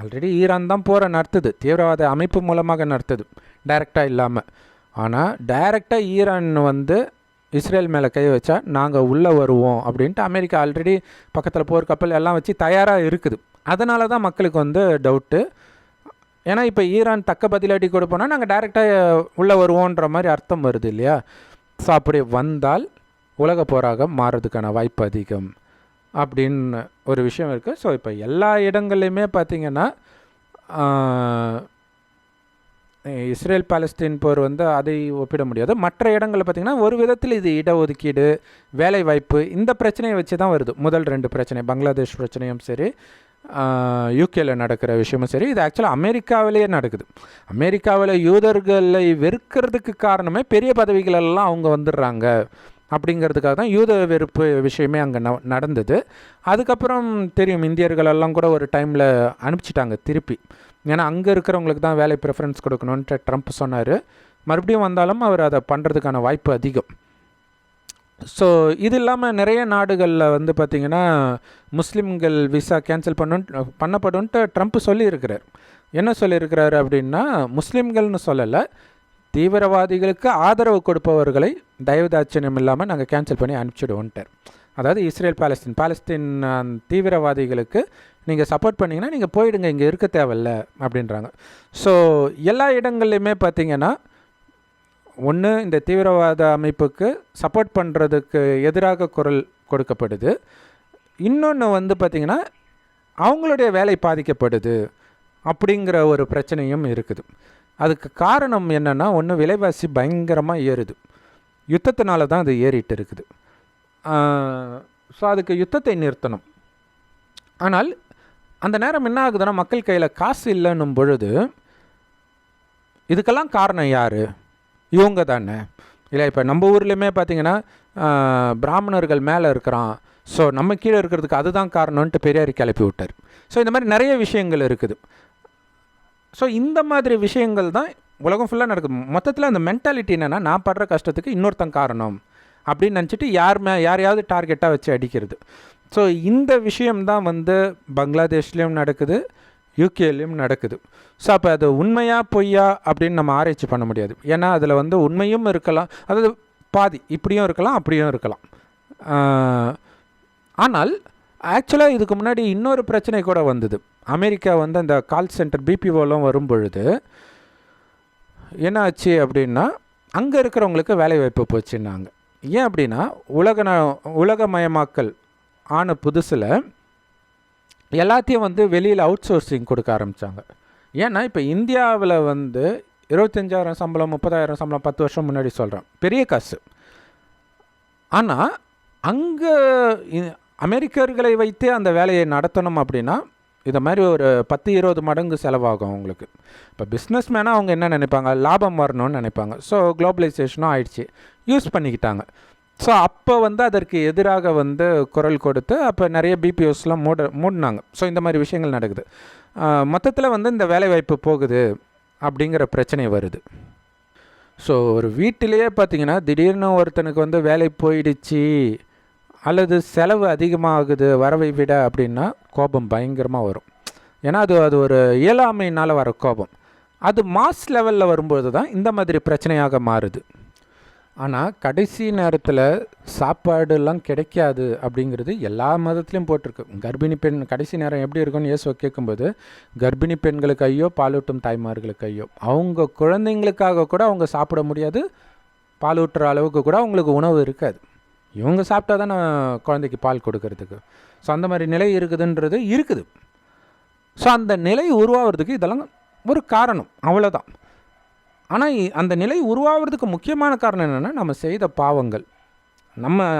ஆல்ரெடி ஈரான் தான் போரை நடத்துது, தீவிரவாத அமைப்பு மூலமாக நடத்துது, டைரெக்டாக இல்லாமல். ஆனால் டைரெக்டாக ஈரான் வந்து இஸ்ரேல் மேலே கை வச்சா நாங்கள் உள்ளே வருவோம் அப்படின்ட்டு அமெரிக்கா ஆல்ரெடி பக்கத்தில் போர்க்கப்பல் எல்லாம் வச்சு தயாராக இருக்குது. அதனால தான் மக்களுக்கு வந்து டவுட்டு. ஏன்னா இப்போ ஈரான் தக்க பதிலடி கொடுப்போன்னா நாங்கள் டைரெக்டாக உள்ளே வருவோன்ற மாதிரி அர்த்தம் வருது இல்லையா? ஸோ அப்படி வந்தால் உலக போராக மாறுறதுக்கான வாய்ப்பு அதிகம் அப்படின்னு ஒரு விஷயம் இருக்குது. ஸோ இப்போ எல்லா இடங்கள்லையுமே பார்த்திங்கன்னா இஸ்ரேல் பாலஸ்தீன் போர் வந்து அதை ஒப்பிட முடியாது. மற்ற இடங்களில் பார்த்திங்கன்னா ஒரு விதத்தில் இது இடஒதுக்கீடு, வேலைவாய்ப்பு, இந்த பிரச்சனையை வச்சு தான் வருது. முதல் ரெண்டு பிரச்சனை, பங்களாதேஷ் பிரச்சனையும் சரி, யூகேயில் நடக்கிற விஷயமும் சரி, இது ஆக்சுவலாக அமெரிக்காவிலேயே நடக்குது. அமெரிக்காவில் யூதர்களை வெறுக்கிறதுக்கு காரணமே பெரிய பதவிகளெல்லாம் அவங்க வந்துடுறாங்க அப்படிங்கிறதுக்காக தான் யூத வெறுப்பு விஷயமே அங்கே நடந்தது. அதுக்கப்புறம் தெரியும், இந்தியர்களெல்லாம் கூட ஒரு டைமில் அனுப்பிச்சிட்டாங்க திருப்பி. ஏன்னா அங்கே இருக்கிறவங்களுக்கு தான் வேலை ப்ரிஃபரன்ஸ் கொடுக்கணுன்ட்டு ட்ரம்ப் சொன்னார். மறுபடியும் வந்தாலும் அவர் அதை பண்ணுறதுக்கான வாய்ப்பு அதிகம். ஸோ இது இல்லாமல் நிறைய நாடுகளில் வந்து பார்த்திங்கன்னா முஸ்லீம்கள் விசா கேன்சல் பண்ணப்படுன்ட்டு ட்ரம்ப் சொல்லியிருக்கிறார். என்ன சொல்லியிருக்கிறாரு அப்படின்னா, முஸ்லீம்கள்னு சொல்லலை, தீவிரவாதிகளுக்கு ஆதரவு கொடுப்பவர்களை தயவுதாட்சியம் இல்லாமல் நாங்கள் கேன்சல் பண்ணி அனுப்பிச்சிடுவோன்ட்டார். அதாவது இஸ்ரேல் பாலஸ்தீன் தீவிரவாதிகளுக்கு நீங்கள் சப்போர்ட் பண்ணிங்கன்னா நீங்கள் போயிடுங்க, இங்கே இருக்க தேவையில்ல அப்படின்றாங்க. ஸோ எல்லா இடங்கள்லையுமே பார்த்திங்கன்னா ஒன்று இந்த தீவிரவாத அமைப்புக்கு சப்போர்ட் பண்ணுறதுக்கு எதிராக குரல் கொடுக்கப்படுது, இன்னொன்று வந்து பார்த்திங்கன்னா அவங்களுடைய வேலை பாதிக்கப்படுது அப்படிங்கிற ஒரு பிரச்சனையும் இருக்குது. அதுக்கு காரணம் என்னென்னா, ஒன்று விலைவாசி பயங்கரமாக ஏறுது, யுத்தத்தினால தான் அது ஏறிட்டு இருக்குது. ஸோ அதுக்கு யுத்தத்தை நிறுத்தணும். ஆனால் அந்த நேரம் என்ன ஆகுதுன்னா, மக்கள் கையில் காசு இல்லைன்னும் பொழுது இதுக்கெல்லாம் காரணம் யார்? இவங்க தானே இல்லை? இப்போ நம்ம ஊர்லேயுமே பார்த்திங்கன்னா பிராமணர்கள் மேலே இருக்கிறான், ஸோ நம்ம கீழே இருக்கிறதுக்கு அதுதான் காரணம்ன்ட்டு பெரியார் கிளப்பி விட்டார். ஸோ இந்த மாதிரி நிறைய விஷயங்கள் இருக்குது. ஸோ இந்த மாதிரி விஷயங்கள் தான் உலகம் ஃபுல்லாக நடக்குது. மொத்தத்தில் அந்த மென்டாலிட்டி என்னென்னா, நான் படுற கஷ்டத்துக்கு இன்னொருத்தன் காரணம் அப்படின்னு நினச்சிட்டு யாரையாவது டார்கெட்டாக வச்சு அடிக்கிறது. ஸோ இந்த விஷயம்தான் வந்து பங்களாதேஷ்லேயும் நடக்குது, யூகேலேயும் நடக்குது. ஸோ அப்போ அது உண்மையாக பொய்யா அப்படின்னு நம்ம ஆராய்ச்சி பண்ண முடியாது. ஏன்னா அதில் வந்து உண்மையும் இருக்கலாம், அதாவது பாதி இப்படியும் இருக்கலாம் அப்படியும் இருக்கலாம். ஆனால் ஆக்சுவலாக இதுக்கு முன்னாடி இன்னொரு பிரச்சனை கூட வந்தது. அமெரிக்கா வந்து அந்த கால் சென்டர் பிபிஓலாம் வரும் பொழுது என்ன ஆச்சு அப்படின்னா, அங்கே இருக்கிறவங்களுக்கு வேலை வாய்ப்பு போச்சுன்னாங்க. ஏன் அப்படின்னா, உலகமயமாக்கல் ஆன புதுசில் எல்லாத்தையும் வந்து வெளியில் அவுட் சோர்சிங் கொடுக்க ஆரம்பித்தாங்க. ஏன்னா இப்போ இந்தியாவில் வந்து 25,000 சம்பளம், 30,000 சம்பளம் 10 வருஷம் முன்னாடி சொல்கிறேன், பெரிய காசு. ஆனால் அங்கே அமெரிக்கர்களை வைத்தே அந்த வேலையை நடத்தணும் அப்படின்னா இதை மாதிரி ஒரு 10-20 மடங்கு செலவாகும் அவங்களுக்கு. இப்போ பிஸ்னஸ் மேனாக அவங்க என்ன நினைப்பாங்க, லாபம் வரணும்னு நினைப்பாங்க. ஸோ குளோபலைசேஷனும் ஆயிடுச்சு, யூஸ் பண்ணிக்கிட்டாங்க. ஸோ அப்போ வந்து அதற்கு எதிராக வந்து குரல் கொடுத்து அப்போ நிறைய பிபிஓஸ்லாம் மூடினாங்க. ஸோ இந்த மாதிரி விஷயங்கள் நடக்குது. மொத்தத்தில் வந்து இந்த வேலைவாய்ப்பு போகுது அப்படிங்கிற பிரச்சனை வருது. ஸோ ஒரு வீட்டிலேயே பார்த்திங்கன்னா திடீர்னு ஒருத்தனுக்கு வந்து வேலை போயிடுச்சு அல்லது செலவு அதிகமாகுது வரவை விட அப்படின்னா கோபம் பயங்கரமாக வரும். ஏன்னா அது ஒரு இயலாமையினால் வர கோபம். அது மாஸ் லெவலில் வரும்போது தான் இந்த மாதிரி பிரச்சனையாக மாறுது. ஆனால் கடைசி நேரத்தில் சாப்பாடுலாம் கிடைக்காது அப்படிங்கிறது எல்லா மதத்துலேயும் போட்டிருக்கு. கர்ப்பிணி பெண் கடைசி நேரம் எப்படி இருக்குன்னு இயேசுவை கேட்கும்போது, கர்ப்பிணி பெண்களுக்கு ஐயோ, பாலூட்டும் தாய்மார்களுக்கு ஐயோ. அவங்க குழந்தைங்களுக்காக கூட அவங்க சாப்பிட முடியாது, பாலூட்டுற அளவுக்கு கூட அவங்களுக்கு உணவு இருக்காது. இவங்க சாப்பிட்டா தானே குழந்தைக்கு பால் கொடுக்கறதுக்கு. ஸோ அந்த மாதிரி நிலை இருக்குதுன்றது இருக்குது. ஸோ அந்த நிலை உருவாகிறதுக்கு இதெல்லாம் ஒரு காரணம், அவ்வளோதான். ஆனால் அந்த நிலை உருவாகிறதுக்கு முக்கியமான காரணம் என்னென்னா, நம்ம செய்த பாவங்கள்.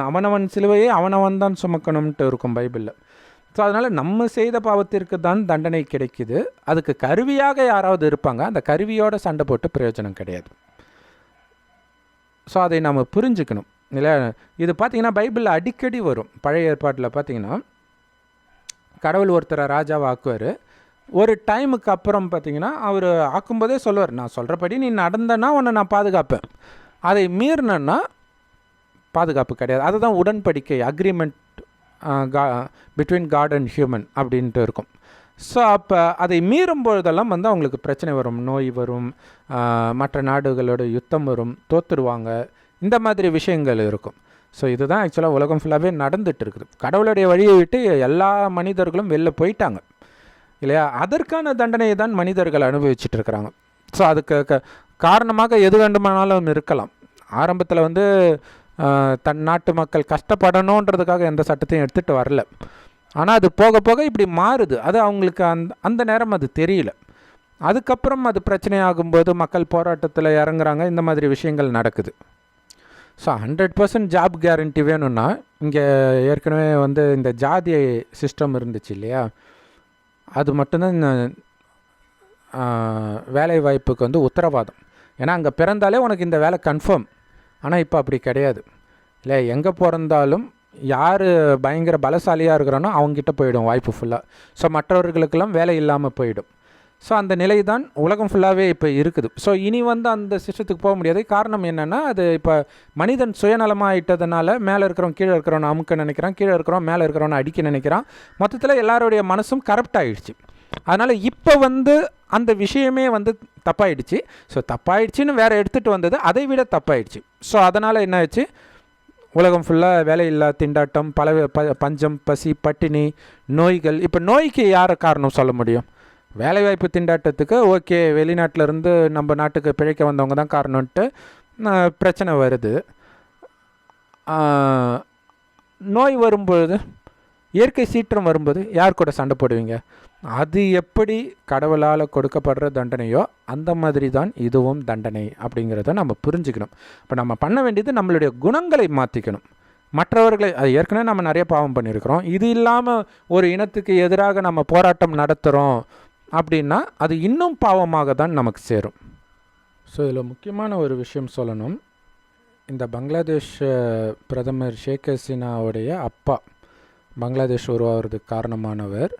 அவனவன் சிலுவையே அவனவன் தான் சுமக்கணும்ன்ட்டு இருக்கும் பைபிளில். ஸோ அதனால் நம்ம செய்த பாவத்திற்கு தான் தண்டனை கிடைக்குது. அதுக்கு கருவியாக யாராவது இருப்பாங்க, அந்த கருவியோட சண்டை போட்டு பிரயோஜனம் கிடையாது. ஸோ அதை நம்ம புரிஞ்சுக்கணும் இல்லை. இது பார்த்திங்கன்னா பைபிளில் அடிக்கடி வரும். பழைய ஏற்பாட்டில் பார்த்திங்கன்னா கடவுள் ஒருத்தரை ராஜாவை ஆக்குவார். ஒரு டைமுக்கு அப்புறம் பார்த்திங்கன்னா அவர் ஆக்கும்போதே சொல்லுவார், நான் சொல்கிறபடி நீ நடந்தனா உன்னை நான் பாதுகாப்பேன், அதை மீறினா பாதுகாப்பு கிடையாது. அதுதான் உடன்படிக்கை, agreement between God and human அப்படின்ட்டு இருக்கும். ஸோ அப்போ அதை மீறும்பொழுதெல்லாம் வந்து அவங்களுக்கு பிரச்சனை வரும், நோய் வரும், மற்ற நாடுகளோட யுத்தம் வரும், தோற்றுருவாங்க, இந்த மாதிரி விஷயங்கள் இருக்கும். ஸோ இதுதான் ஆக்சுவலாக உலகம் ஃபுல்லாகவே நடந்துகிட்டு இருக்குது. கடவுளுடைய வழியை விட்டு எல்லா மனிதர்களும் வெளில போயிட்டாங்க இல்லையா. அதற்கான தண்டனையை தான் மனிதர்கள் அனுபவிச்சுட்டு இருக்கிறாங்க. ஸோ அதுக்கு காரணமாக எது வேண்டுமானாலும் இருக்கலாம். ஆரம்பத்தில் வந்து தன் நாட்டு மக்கள் கஷ்டப்படணுன்றதுக்காக எந்த சட்டத்தையும் எடுத்துகிட்டு வரல. ஆனால் அது போக போக இப்படி மாறுது. அது அவங்களுக்கு அந்த நேரம் அது தெரியல. அதுக்கப்புறம் அது பிரச்சனையாகும்போது மக்கள் போராட்டத்தில் இறங்குறாங்க, இந்த மாதிரி விஷயங்கள் நடக்குது. ஸோ 100% ஜாப் கேரண்டி வேணும்னா இங்கே ஏற்கனவே வந்து இந்த ஜாதி சிஸ்டம் இருந்துச்சு இல்லையா, அது மட்டும்தான் வேலை வாய்ப்புக்கு வந்து உத்தரவாதம். ஏன்னா அங்கே பிறந்தாலே உனக்கு இந்த வேலை கன்ஃபார்ம். ஆனால் இப்போ அப்படி கிடையாது இல்லை. எங்கே பிறந்தாலும் யார் பயங்கர பலசாலியாக இருக்கிறானோ அவங்ககிட்ட போயிடும் வாய்ப்பு ஃபுல்லாக. ஸோ மற்றவர்களுக்கெல்லாம் வேலை இல்லாமல் போயிடும். ஸோ அந்த நிலை தான் உலகம் ஃபுல்லாகவே இப்போ இருக்குது. ஸோ இனி வந்து அந்த சிஸ்டத்துக்கு போக முடியாது. காரணம் என்னென்னா, அது இப்போ மனிதன் சுயநலமாக ஆகிட்டதுனால மேலே இருக்கிறவன் கீழே இருக்கிறவனை அமுக்க நினைக்கிறான், கீழே இருக்கிறவன் மேலே இருக்கிறவனை அடிக்க நினைக்கிறான். மொத்தத்தில் எல்லாருடைய மனசும் கரப்ட் ஆகிடுச்சு. அதனால் இப்போ வந்து அந்த விஷயமே வந்து தப்பாயிடுச்சு. ஸோ தப்பாயிடுச்சின்னு வேறு எடுத்துகிட்டு வந்தது அதை விட தப்பாயிடுச்சு. ஸோ அதனால் என்ன ஆச்சு, உலகம் ஃபுல்லாக வேலையில்லா திண்டாட்டம், பஞ்சம், பசி, பட்டினி, நோய்கள். இப்போ நோய்க்கு யாரை காரணம் சொல்ல முடியும்? வேலைவாய்ப்பு திண்டாட்டத்துக்கு ஓகே, வெளிநாட்டிலேருந்து நம்ம நாட்டுக்கு பிழைக்க வந்தவங்க தான் காரணம்ன்ட்டு பிரச்சனை வருது. நோய் வரும்பொழுது, இயற்கை சீற்றம் வரும்போது யார் கூட சண்டை போடுவீங்க? அது எப்படி கடவுளால் கொடுக்கப்படுற தண்டனையோ அந்த மாதிரி தான் இதுவும் தண்டனை அப்படிங்கிறத நம்ம புரிஞ்சுக்கணும். இப்போ நம்ம பண்ண வேண்டியது நம்மளுடைய குணங்களை மாற்றிக்கணும். மற்றவர்களை, அது ஏற்கனவே நம்ம நிறைய பாவம் பண்ணியிருக்கிறோம். இது இல்லாமல் ஒரு இனத்துக்கு எதிராக நம்ம போராட்டம் நடத்துகிறோம் அப்படின்னா அது இன்னும் பாவமாக தான் நமக்கு சேரும். ஸோ இதில் முக்கியமான ஒரு விஷயம் சொல்லணும். இந்த பங்களாதேஷ் பிரதமர் ஷேக் ஹசீனாவுடைய அப்பா பங்களாதேஷ் உருவாகிறதுக்கு காரணமானவர்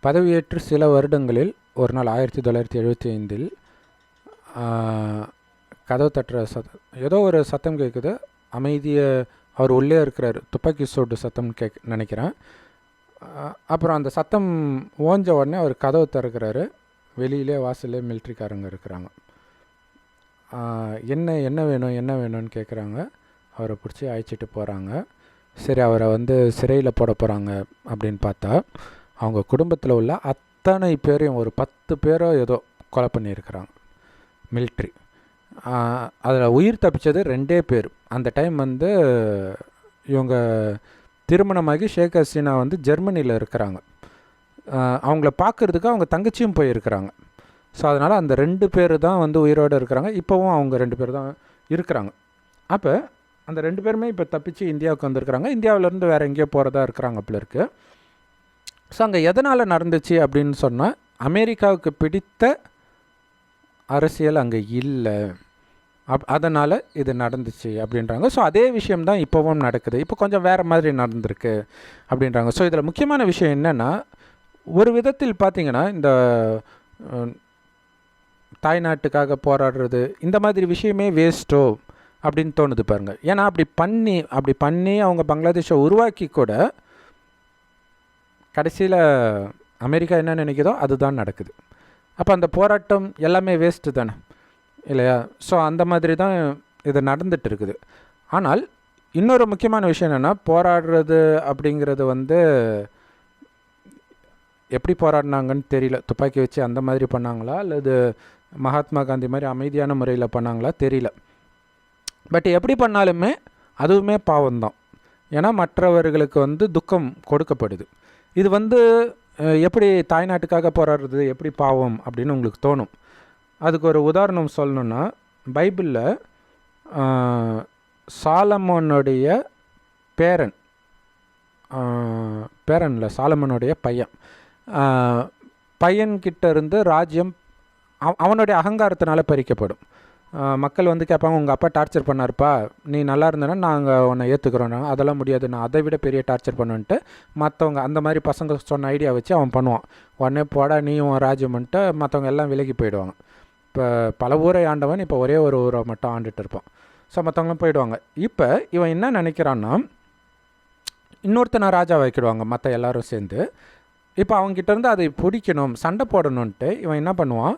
பதவியேற்று சில வருடங்களில் ஒரு நாள் 1975 கதவு தட்டுற ஏதோ ஒரு சத்தம் கேட்குது. அமைதியை, அவர் உள்ளே இருக்கிறார், துப்பாக்கி சூடு சத்தம் நினைக்கிறேன். அப்புறம் அந்த சத்தம் ஓஞ்ச உடனே அவர் கதவை திறக்கிறாரு. வெளியிலே வாசல்லே மிலிட்ரிக்காரங்க இருக்கிறாங்க. என்ன வேணும்னு கேட்குறாங்க. அவரை பிடிச்சி அழைச்சிட்டு போகிறாங்க. சரி, அவரை வந்து சிறையில் போட போகிறாங்க அப்படின்னு பார்த்தா அவங்க குடும்பத்தில் உள்ள அத்தனை பேரையும், ஒரு 10 பேரோ ஏதோ கொலை பண்ணியிருக்கிறாங்க. மிலிட்ரி. அதில் உயிர் தப்பித்தது 2 பேர். அந்த டைம் வந்து இவங்க திருமணமாகி ஷேக் ஹசீனா வந்து ஜெர்மனியில் இருக்கிறாங்க. அவங்கள பார்க்குறதுக்கு அவங்க தங்கச்சியும் போயிருக்கிறாங்க. ஸோ அதனால் அந்த 2 பேர் தான் வந்து உயிரோடு இருக்கிறாங்க. இப்போவும் அவங்க 2 பேர் தான் இருக்கிறாங்க. அப்போ அந்த 2 பேருமே இப்போ தப்பிச்சு இந்தியாவுக்கு வந்திருக்கிறாங்க. இந்தியாவிலேருந்து வேறு எங்கேயோ போகிறதா இருக்கிறாங்க அப்படி இருக்குது. ஸோ அங்கே எதனால் நடந்துச்சு அப்படின்னு சொன்னால், அமெரிக்காவுக்கு பிடித்த அரசியல் அங்கே இல்லை, அதனால் இது நடந்துச்சு அப்படின்றாங்க. ஸோ அதே விஷயம்தான் இப்போவும் நடக்குது. இப்போ கொஞ்சம் வேறு மாதிரி நடந்திருக்கு அப்படின்றாங்க. ஸோ இதில் முக்கியமான விஷயம் என்னென்னா, ஒரு விதத்தில் பார்த்திங்கன்னா இந்த தாய்நாட்டுக்காக போராடுறது இந்த மாதிரி விஷயமே வேஸ்ட்டோ அப்படின்னு தோணுது பாருங்கள். ஏன்னா அப்படி பண்ணி அவங்க பங்களாதேஷை உருவாக்கி கூட கடைசியில் அமெரிக்கா என்ன நினைக்குதோ அதுதான் நடக்குது. அப்போ அந்த போராட்டம் எல்லாமே வேஸ்ட்டு தானே இல்லையா? ஸோ அந்த மாதிரி தான் இது நடந்துட்டு இருக்குது. ஆனால் இன்னொரு முக்கியமான விஷயம் என்னென்னா, போராடுறது அப்படிங்கிறது வந்து எப்படி போராடினாங்கன்னு தெரியல. துப்பாக்கி வச்சு அந்த மாதிரி பண்ணாங்களா, அல்லது மகாத்மா காந்தி மாதிரி அமைதியான முறையில் பண்ணாங்களா தெரியல. பட் எப்படி பண்ணாலுமே அதுவுமே பாவம்தான். ஏன்னா மற்றவர்களுக்கு வந்து துக்கம் கொடுக்கப்படுது. இது வந்து எப்படி தாய்நாட்டுக்காக போராடுறது எப்படி பாவம் அப்படின்னு உங்களுக்கு தோணும். அதுக்கு ஒரு உதாரணம் சொல்லணுன்னா, பைபிளில் சாலமோனுடைய பேரனில் சாலமோனுடைய பையன்கிட்ட இருந்து ராஜ்யம் அவனுடைய அகங்காரத்தினால பறிக்கப்படும். மக்கள் வந்து கேட்பாங்க, உங்கள் அப்பா டார்ச்சர் பண்ணார்ப்பா, நீ நல்லா இருந்தேன்னா நாங்கள் உன்னை ஏற்றுக்கிறோம். அதெல்லாம் முடியாது, நான் அதை விட பெரிய டார்ச்சர் பண்ணுன்ட்டு மற்றவங்க அந்த மாதிரி பசங்க சொன்ன ஐடியா வச்சு அவன் பண்ணுவான். உடனே போடா நீயும் ராஜ்யம்ன்ட்டு மற்றவங்க எல்லாம் விலகி போயிடுவாங்க. இப்போ பல ஊரை ஆண்டவன் இப்போ ஒரே ஒரு ஊரை மட்டும் ஆண்டுட்டு இருப்பான். ஸோ மற்றவங்களும் போயிடுவாங்க. இப்போ இவன் என்ன நினைக்கிறான்னா, இன்னொருத்தனை ராஜா வைக்கிடுவாங்க மற்ற எல்லோரும் சேர்ந்து. இப்போ அவங்ககிட்டேருந்து அதை பிடிக்கணும், சண்டை போடணுன்ட்டு இவன் என்ன பண்ணுவான்,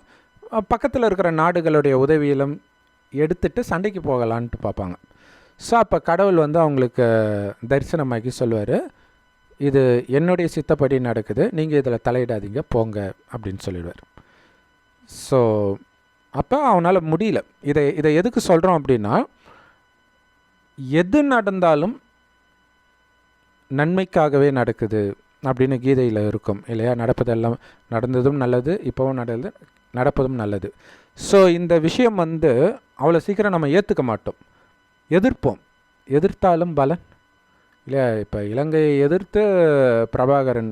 பக்கத்தில் இருக்கிற நாடுகளுடைய உதவியிலும் எடுத்துகிட்டு சண்டைக்கு போகலான்ட்டு பார்ப்பாங்க. ஸோ அப்போ கடவுள் வந்து அவங்களுக்கு தரிசனமாக்கி சொல்லுவார், இது என்னுடைய சித்தப்படி நடக்குது, நீங்கள் இதில் தலையிடாதீங்க போங்க அப்படின்னு சொல்லிடுவார். ஸோ அப்போ அவனால் முடியல. இதை எதுக்கு சொல்கிறோம் அப்படின்னா, எது நடந்தாலும் நன்மைக்காகவே நடக்குது அப்படின்னு கீதையில் இருக்கும் இல்லையா? நடப்பதெல்லாம் நடந்ததும் நல்லது, இப்போவும் நடப்பதும் நல்லது. ஸோ இந்த விஷயம் வந்து அவ்வளோ சீக்கிரம் நம்ம ஏற்றுக்க மாட்டோம், எதிர்ப்போம். எதிர்த்தாலும் பலன் இல்லையா? இப்போ இலங்கையை எதிர்த்து பிரபாகரன்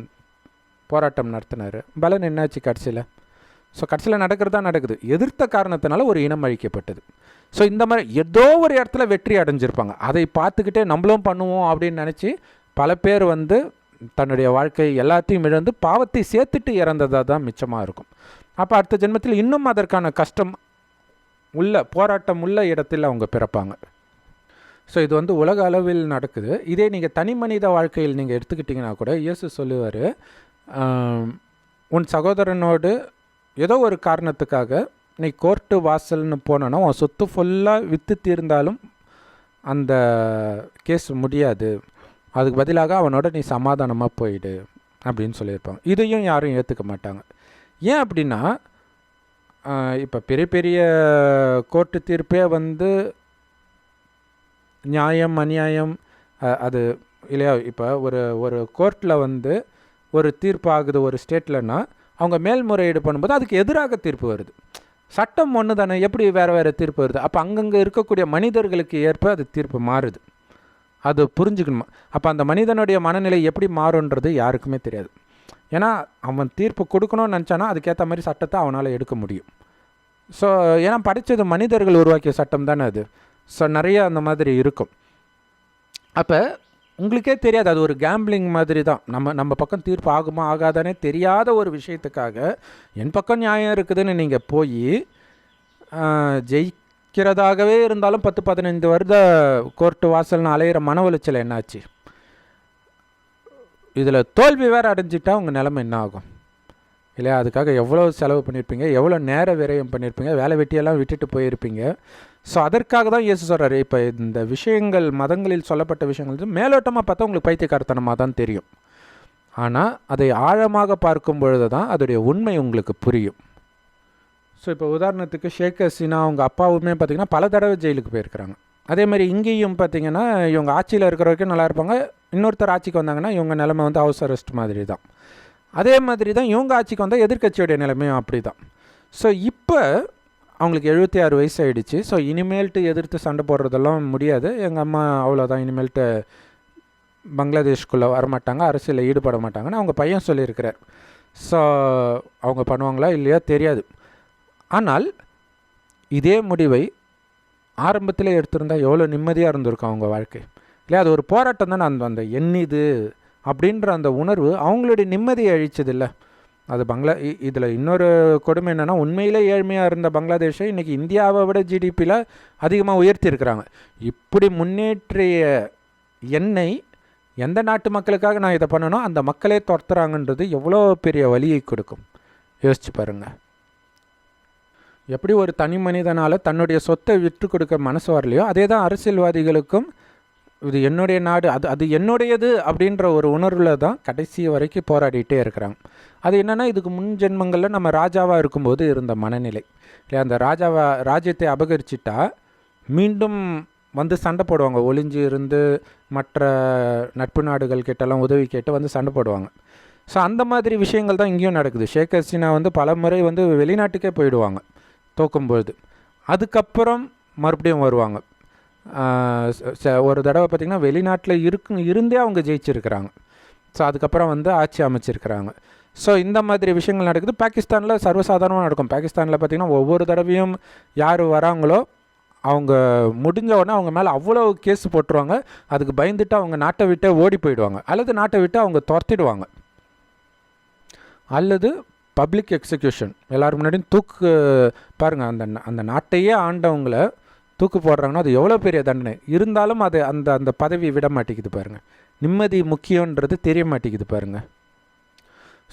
போராட்டம் நடத்தினார், பலன் என்னாச்சு கடைசியில்? ஸோ கடைசியில் நடக்கிறதா நடக்குது. எதிர்த்த காரணத்தினால ஒரு இனம் அழிக்கப்பட்டது. ஸோ இந்த மாதிரி ஏதோ ஒரு இடத்துல வெற்றி அடைஞ்சிருப்பாங்க. அதை பார்த்துக்கிட்டே நம்மளும் பண்ணுவோம் அப்படின்னு நினச்சி பல பேர் வந்து தன்னுடைய வாழ்க்கை எல்லாத்தையும் இழந்து பாவத்தை சேர்த்துட்டு இறந்ததாக தான் மிச்சமாக இருக்கும். அப்போ அடுத்த ஜென்மத்தில் இன்னும் அதற்கான கஷ்டம் உள்ள போராட்டம் உள்ள இடத்தில் அவங்க பிறப்பாங்க. ஸோ இது வந்து உலக அளவில் நடக்குது. இதே நீங்கள் தனி மனித வாழ்க்கையில் நீங்கள் எடுத்துக்கிட்டிங்கன்னா கூட இயேசு சொல்லுவார், உன் சகோதரனோடு ஏதோ ஒரு காரணத்துக்காக நீ கோர்ட்டு வாசல்னு போனோன்னா உன் சொத்து ஃபுல்லாக விற்று தீர்ந்தாலும் அந்த கேஸ் முடியாது, அதுக்கு பதிலாக அவனோட நீ சமாதானமாக போயிடு அப்படின்னு சொல்லியிருப்பாங்க. இதையும் யாரும் ஏற்றுக்க மாட்டாங்க. ஏன் அப்படின்னா, இப்போ பெரிய பெரிய கோர்ட்டு தீர்ப்பே வந்து நியாயம் அநியாயம் அது இல்லையா? இப்போ ஒரு கோர்ட்டில் வந்து ஒரு தீர்ப்பு ஆகுது ஒரு ஸ்டேட்லன்னா, அவங்க மேல்முறையீடு பண்ணும்போது அதுக்கு எதிராக தீர்ப்பு வருது. சட்டம் ஒன்று தானே, எப்படி வேறு தீர்ப்பு வருது? அப்போ அங்கங்கே இருக்கக்கூடிய மனிதர்களுக்கு ஏற்ப அது தீர்ப்பு மாறுது. அது புரிஞ்சுக்கணுமா? அப்போ அந்த மனிதனுடைய மனநிலை எப்படி மாறுன்றது யாருக்குமே தெரியாது. ஏன்னா அவன் தீர்ப்பு கொடுக்கணும்னு நினச்சானா அதுக்கேற்ற மாதிரி சட்டத்தை அவனால் எடுக்க முடியும். ஸோ ஏன்னா படித்தது மனிதர்கள் உருவாக்கிய சட்டம் தானே அது. ஸோ நிறைய அந்த மாதிரி இருக்கும். அப்போ உங்களுக்கே தெரியாது, அது ஒரு கேம்பிளிங் மாதிரி தான். நம்ம பக்கம் தீர்ப்பு ஆகுமா ஆகாதானே தெரியாத ஒரு விஷயத்துக்காக என் பக்கம் நியாயம் இருக்குதுன்னு நீங்கள் போய் ஜெயிக்கிறதாகவே இருந்தாலும் 10-15 வருட கோர்ட்டு வாசல்னு அலையிற மன உளைச்சல் என்னாச்சு? இதில் தோல்வி வேறு அடைஞ்சிட்டா உங்கள் நிலைமை என்ன ஆகும் இல்லையா? அதுக்காக எவ்வளோ செலவு பண்ணியிருப்பீங்க, எவ்வளோ நேர விரயம் பண்ணியிருப்பீங்க, வேலை வெட்டியெல்லாம் விட்டுட்டு போயிருப்பீங்க. ஸோ அதற்காக தான் இயேசு சொல்கிறாரு. இப்போ இந்த விஷயங்கள் மதங்களில் சொல்லப்பட்ட விஷயங்கள் மேலோட்டமாக பார்த்தா உங்களுக்கு பைத்தியக்காரத்தனமாக தான் தெரியும். ஆனால் அதை ஆழமாக பார்க்கும் பொழுது தான் அதோடைய உண்மை உங்களுக்கு புரியும். ஸோ இப்போ உதாரணத்துக்கு ஷேக் ஹசீனா அவங்க அப்பாவுமே பார்த்திங்கன்னா பல தடவை ஜெயிலுக்கு போயிருக்கிறாங்க. அதே மாதிரி இங்கேயும் பார்த்திங்கன்னா இவங்க ஆட்சியில் இருக்கிற வரைக்கும் நல்லா இருப்பாங்க, இன்னொருத்தர் ஆட்சிக்கு வந்தாங்கன்னா இவங்க நிலைமை வந்து ஹவுஸ் அரெஸ்ட் மாதிரி தான். அதே மாதிரி தான் இவங்க ஆட்சிக்கு வந்தால் எதிர்க்கட்சியோடைய நிலைமையும் அப்படி தான். ஸோ இப்போ அவங்களுக்கு 76 வயசு ஆகிடுச்சு. ஸோ இனிமேல்ட்டு எதிர்த்து சண்டை போடுறதெல்லாம் முடியாது. எங்கள் அம்மா அவ்வளோதான், இனிமேல்ட்டு பங்களாதேஷ்குள்ளே வரமாட்டாங்க, அரசியலில் ஈடுபட மாட்டாங்கன்னு அவங்க பையன் சொல்லியிருக்கிறார். ஸோ அவங்க பண்ணுவாங்களா இல்லையா தெரியாது. ஆனால் இதே முடிவை ஆரம்பத்தில் எடுத்திருந்தால் எவ்வளோ நிம்மதியாக இருந்திருக்கும் அவங்க வாழ்க்கை இல்லையா? அது ஒரு போராட்டம் தானே. அந்த எண்ணிது அப்படின்ற அந்த உணர்வு அவங்களுடைய நிம்மதியை அழிச்சதில்லை. அது இதில் இன்னொரு கொடுமை என்னென்னா, உண்மையிலே ஏழ்மையாக இருந்த பங்களாதேஷை இன்றைக்கி இந்தியாவை விட ஜிடிபியில் அதிகமாக உயர்த்தியிருக்கிறாங்க. இப்படி முன்னேற்றிய எண்ணெய் எந்த நாட்டு மக்களுக்காக நான் இதை பண்ணணும், அந்த மக்களே துரத்துறாங்கன்றது எவ்வளோ பெரிய வலியை கொடுக்கும், யோசிச்சு பாருங்கள். எப்படி ஒரு தனி மனிதனால் தன்னுடைய சொத்தை விட்டு கொடுக்க மனசு வரலையோ, அதே தான் அரசியல்வாதிகளுக்கும் இது என்னுடைய நாடு, அது என்னுடையது அப்படின்ற ஒரு உணர்வில் தான் கடைசி வரைக்கும் போராடிட்டே இருக்கிறாங்க. அது என்னென்னா, இதுக்கு முன் ஜென்மங்களில் நம்ம ராஜாவாக இருக்கும்போது இருந்த மனநிலை இல்லை. அந்த ராஜ்யத்தை அபகரிச்சிட்டா மீண்டும் வந்து சண்டை போடுவாங்க, ஒளிஞ்சு இருந்து மற்ற நட்பு நாடுகள் கிட்டலாம் உதவி கேட்டு வந்து சண்டை போடுவாங்க. ஸோ அந்த மாதிரி விஷயங்கள் தான் இங்கேயும் நடக்குது. ஷேக் ஹசீனா வந்து பல முறை வந்து வெளிநாட்டுக்கே போயிடுவாங்க தோக்கும்பொழுது, அதுக்கப்புறம் மறுபடியும் வருவாங்க. ஒரு தடவை பார்த்திங்கன்னா வெளிநாட்டில் இருந்தே அவங்க ஜெயிச்சிருக்கிறாங்க. ஸோ அதுக்கப்புறம் வந்து ஆட்சி அமைச்சிருக்கிறாங்க. ஸோ இந்த மாதிரி விஷயங்கள் நடக்குது. பாகிஸ்தானில் சர்வசாதாரணமாக நடக்கும். பாகிஸ்தானில் பார்த்திங்கன்னா ஒவ்வொரு தடவையும் யார் வராங்களோ அவங்க முடிஞ்ச உடனே அவங்க மேலே அவ்வளோ கேஸ் போட்டுருவாங்க. அதுக்கு பயந்துட்டு அவங்க நாட்டை விட்டே ஓடி போயிடுவாங்க, அல்லது நாட்டை விட்டு அவங்க துரத்திடுவாங்க, அல்லது பப்ளிக் எக்ஸிக்யூஷன், எல்லோரும் முன்னாடியும் தூக்கு. பாருங்கள், அந்த நாட்டையே ஆண்டவங்களை தூக்கு போடுறாங்கன்னா அது எவ்வளோ பெரிய தண்டனை. இருந்தாலும் அது அந்த பதவி விட மாட்டேங்குது பாருங்கள். நிம்மதி முக்கியன்றது தெரிய மாட்டேங்குது பாருங்கள்.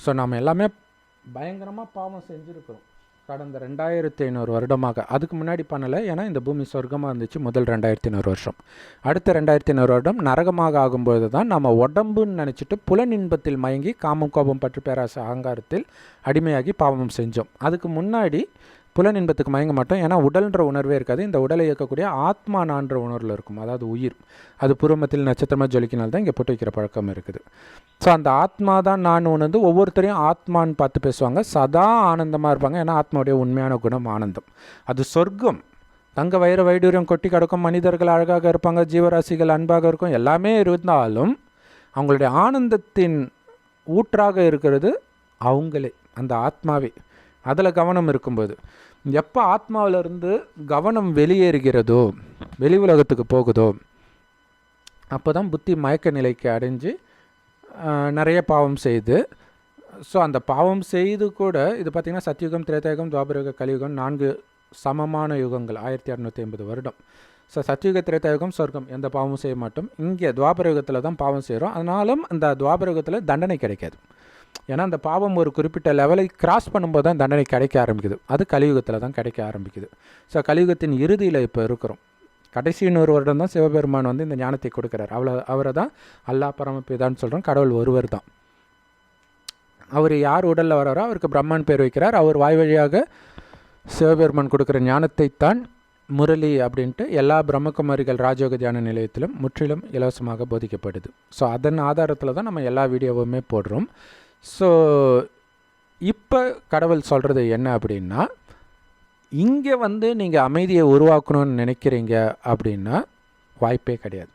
ஸோ நாம் எல்லாமே பயங்கரமாக பாவம் செஞ்சுருக்கிறோம் கடந்த 2500 வருடமாக. அதுக்கு முன்னாடி பண்ணலை, ஏன்னா இந்த பூமி சொர்க்கமாக இருந்துச்சு முதல் 2500 வருஷம். அடுத்த 2500 வருடம் நரகமாக ஆகும்போது தான் நம்ம உடம்புன்னு நினச்சிட்டு புலன் இன்பத்தில் மயங்கி காமம் கோபம் பற்று பேராசை அகங்காரத்தில் அடிமையாகி பாவம் செஞ்சோம். அதுக்கு முன்னாடி புலன் இன்பத்துக்கு மயங்க மாட்டோம், ஏன்னா உடல்ன்ற உணர்வே இருக்காது. இந்த உடலை இயக்கக்கூடிய ஆத்மா நான்ற உணர்வில் இருக்கும், அதாவது உயிர். அது பூர்வத்தில் நட்சத்திரமாக ஜொலிக்கினால் தான் இங்கே போட்டு வைக்கிற பழக்கம் இருக்குது. ஸோ அந்த ஆத்மா தான் நான் உணர்ந்து ஒவ்வொருத்தரையும் ஆத்மான்னு பார்த்து பேசுவாங்க, சதா ஆனந்தமாக இருப்பாங்க. ஏன்னா ஆத்மாவுடைய உண்மையான குணம் ஆனந்தம். அது சொர்க்கம். தங்க வயிறு வைடூரியம் கொட்டி கிடக்கும், மனிதர்கள் அழகாக இருப்பாங்க, ஜீவராசிகள் அன்பாக இருக்கும், எல்லாமே இருந்தாலும் அவங்களுடைய ஆனந்தத்தின் ஊற்றாக இருக்கிறது அவங்களே, அந்த ஆத்மாவே. அதில் கவனம் இருக்கும்போது, எப்போ ஆத்மாவிலிருந்து கவனம் வெளியேறுகிறதோ, வெளி உலகத்துக்கு போகுதோ, அப்போ தான் புத்தி மயக்க நிலைக்கு அடைஞ்சு நிறைய பாவம் செய்து. ஸோ அந்த பாவம் செய்து கூட இது பார்த்திங்கன்னா சத்யுகம், திரேதாயுகம், துவாபரயுகம், கலியுகம் 4 சமமான யுகங்கள், 1650 வருடம். ஸோ சத்யுக, திரேதாயுகம் சொர்க்கம், எந்த பாவமும் செய்ய மாட்டோம். இங்கே துவாபரயுகத்தில் தான் பாவம் செய்கிறோம். அதனாலும் அந்த துவாபரயுகத்தில் தண்டனை கிடைக்காது. ஏன்னா அந்த பாவம் ஒரு குறிப்பிட்ட லெவலை கிராஸ் பண்ணும்போது தான் தண்டனை கிடைக்க ஆரம்பிக்குது. அது கலியுகத்தில் தான் கிடைக்க ஆரம்பிக்குது. ஸோ கலியுகத்தின் இறுதியில் இப்போ இருக்கிறோம். கடைசி 100 வருடம் தான் சிவபெருமான் வந்து இந்த ஞானத்தை கொடுக்குறார். அவரை தான் அல்லா பரமபிதான்னு சொல்கிறோம். கடவுள் ஒருவர் தான். அவர் யார் உடலில் வராரோ அவருக்கு பிரம்மான் பேர் வைக்கிறார். அவர் வாய் வழியாக சிவபெருமான் கொடுக்குற ஞானத்தை தான் முரளி அப்படின்ட்டு எல்லா பிரம்மகுமாரிகள் ராஜயோக தியான நிலையத்திலும் முற்றிலும் இலவசமாக போதிக்கப்படுது. ஸோ அதன் ஆதாரத்தில் தான் நம்ம எல்லா வீடியோவுமே போடுறோம். ஸோ இப்போ கடவுள் சொல்கிறது என்ன அப்படின்னா, இங்கே வந்து நீங்கள் அமைதியை உருவாக்கணும்னு நினைக்கிறீங்க அப்படின்னா வாய்ப்பே கிடையாது.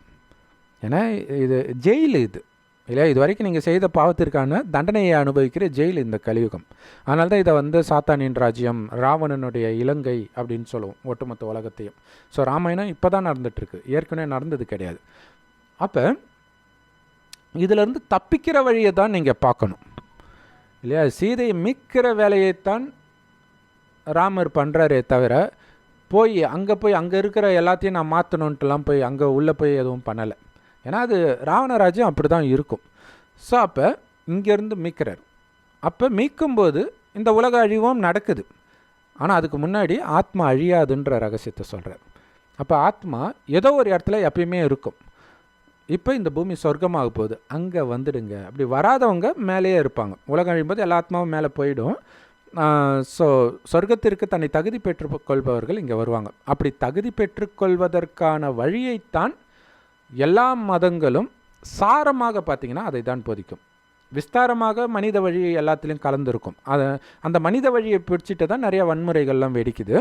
ஏன்னா இது ஜெயில், இது இல்லையா? இது வரைக்கும் நீங்கள் செய்த பாவத்திற்கான தண்டனையை அனுபவிக்கிற ஜெயில் இந்த கலியுகம். அதனால தான் இதை வந்து சாத்தானின் ராஜ்யம், ராவணனுடைய இலங்கை அப்படின்னு சொல்லுவோம் ஒட்டுமொத்த உலகத்தையும். ஸோ ராமாயணம் இப்போ தான் நடந்துகிட்ருக்கு, ஏற்கனவே நடந்தது கிடையாது. அப்போ இதிலேருந்து தப்பிக்கிற வழியை தான் நீங்கள் பார்க்கணும் இல்லையா? சீதையை மீட்கிற வேலையைத்தான் ராமர் பண்ணுறாரே தவிர அங்கே இருக்கிற எல்லாத்தையும் நான் மாற்றணுன்ட்டுலாம் அங்கே உள்ளே எதுவும் பண்ணலை. ஏன்னா அது ராவணராஜ்யம் அப்படி தான் இருக்கும். ஸோ அப்போ இங்கேருந்து மீட்கிறார். அப்போ மீட்கும்போது இந்த உலக அழிவும் நடக்குது. ஆனால் அதுக்கு முன்னாடி ஆத்மா அழியாதுன்ற ரகசியத்தை சொல்கிறார். அப்போ ஆத்மா ஏதோ ஒரு இடத்துல எப்பயுமே இருக்கும். இப்போ இந்த பூமி சொர்க்கமாக போகுது, அங்கே வந்துடுங்க. அப்படி வராதவங்க மேலேயே இருப்பாங்க. உலகம் அழியும்போது எல்லா ஆத்மாவும் மேலே போயிடும். ஸோ சொர்க்கத்திற்கு தன்னை தகுதி பெற்றுக்கொள்பவர்கள் இங்கே வருவாங்க. அப்படி தகுதி பெற்றுக்கொள்வதற்கான வழியைத்தான் எல்லா மதங்களும் சாரமாக பார்த்திங்கன்னா அதை தான் போதிக்கும். விஸ்தாரமாக மனித வழி எல்லாத்துலேயும் கலந்துருக்கும். அந்த மனித வழியை பிடிச்சிட்டு தான் நிறையா வன்முறைகள்லாம் வெடிக்குது.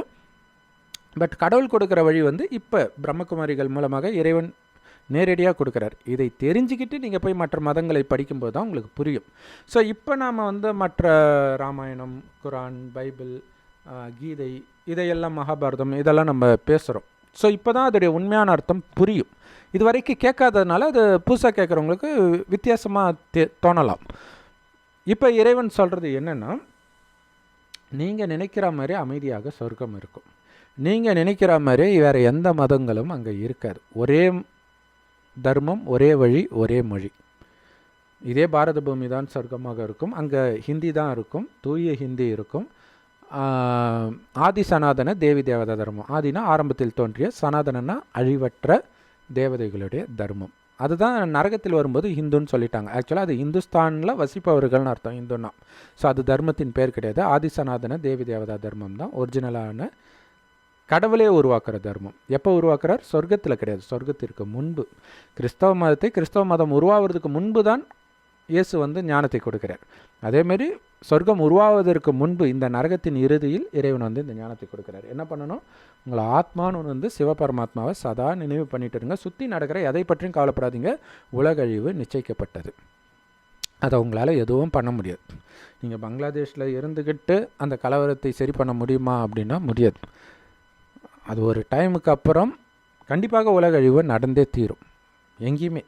பட் கடவுள் கொடுக்குற வழி இப்போ பிரம்மகுமாரிகள் மூலமாக இறைவன் நேரடியாக கொடுக்குறார். இதை தெரிஞ்சுக்கிட்டு நீங்கள் போய் மற்ற மதங்களை படிக்கும்போது தான் உங்களுக்கு புரியும். ஸோ இப்போ நாம் மற்ற ராமாயணம், குரான், பைபிள், கீதை, இதையெல்லாம் மகாபாரதம் இதெல்லாம் நம்ம பேசுகிறோம். ஸோ இப்போ தான் அதோடைய உண்மையான அர்த்தம் புரியும். இது வரைக்கும் கேட்காததுனால அது புதுசாக கேட்குறவங்களுக்கு வித்தியாசமாக தோணலாம். இப்போ இறைவன் சொல்கிறது என்னென்னா, நீங்கள் நினைக்கிற மாதிரி அமைதியாக சொர்க்கம் இருக்கும். நீங்கள் நினைக்கிற மாதிரி வேறு எந்த மதங்களும் அங்கே இருக்காது. ஒரே தர்மம், ஒரே வழி, ஒரே மொழி. இதே பாரத பூமி தான் சொர்க்கமாக இருக்கும். அங்கே ஹிந்தி தான் இருக்கும், தூய ஹிந்தி இருக்கும். ஆதி சனாதன தேவி தேவதா தர்மம். ஆதினா ஆரம்பத்தில் தோன்றிய, சனாதனன்னா அழிவற்ற தேவதைகளுடைய தர்மம். அதுதான் நரகத்தில் வரும்போது ஹிந்துன்னு சொல்லிட்டாங்க. ஆக்சுவலாக அது இந்துஸ்தானில் வசிப்பவர்கள்னு அர்த்தம் ஹிந்துன்னா. ஸோ அது தர்மத்தின் பேர் கிடையாது. ஆதி சனாதன தேவி தேவதா தர்மம் தான் ஒரிஜினலான கடவுளே உருவாக்குற தர்மம். எப்போ உருவாக்குறார்? சொர்க்கத்தில் கிடையாது, சொர்க்கத்திற்கு முன்பு. கிறிஸ்தவ மதம் உருவாவதுக்கு முன்பு தான் இயேசு ஞானத்தை கொடுக்கிறார். அதேமாரி சொர்க்கம் உருவாவதற்கு முன்பு இந்த நரகத்தின் இறுதியில் இறைவன் இந்த ஞானத்தை கொடுக்கிறார். என்ன பண்ணணும்? உங்களை ஆத்மான்னு சிவபரமாத்மாவை சதா நினைவு பண்ணிட்டு இருங்க. சுற்றி நடக்கிற எதை பற்றியும் கவலைப்படாதீங்க. உலகழிவு நிச்சயிக்கப்பட்டது. அதை உங்களால் எதுவும் பண்ண முடியாது. நீங்கள் பங்களாதேஷில் இருந்துக்கிட்டு அந்த கலவரத்தை சரி பண்ண முடியுமா அப்படின்னா முடியாது. அது ஒரு டைமுக்கு அப்புறம் கண்டிப்பாக உலகழிவு நடந்தே தீரும் எங்கேயுமே.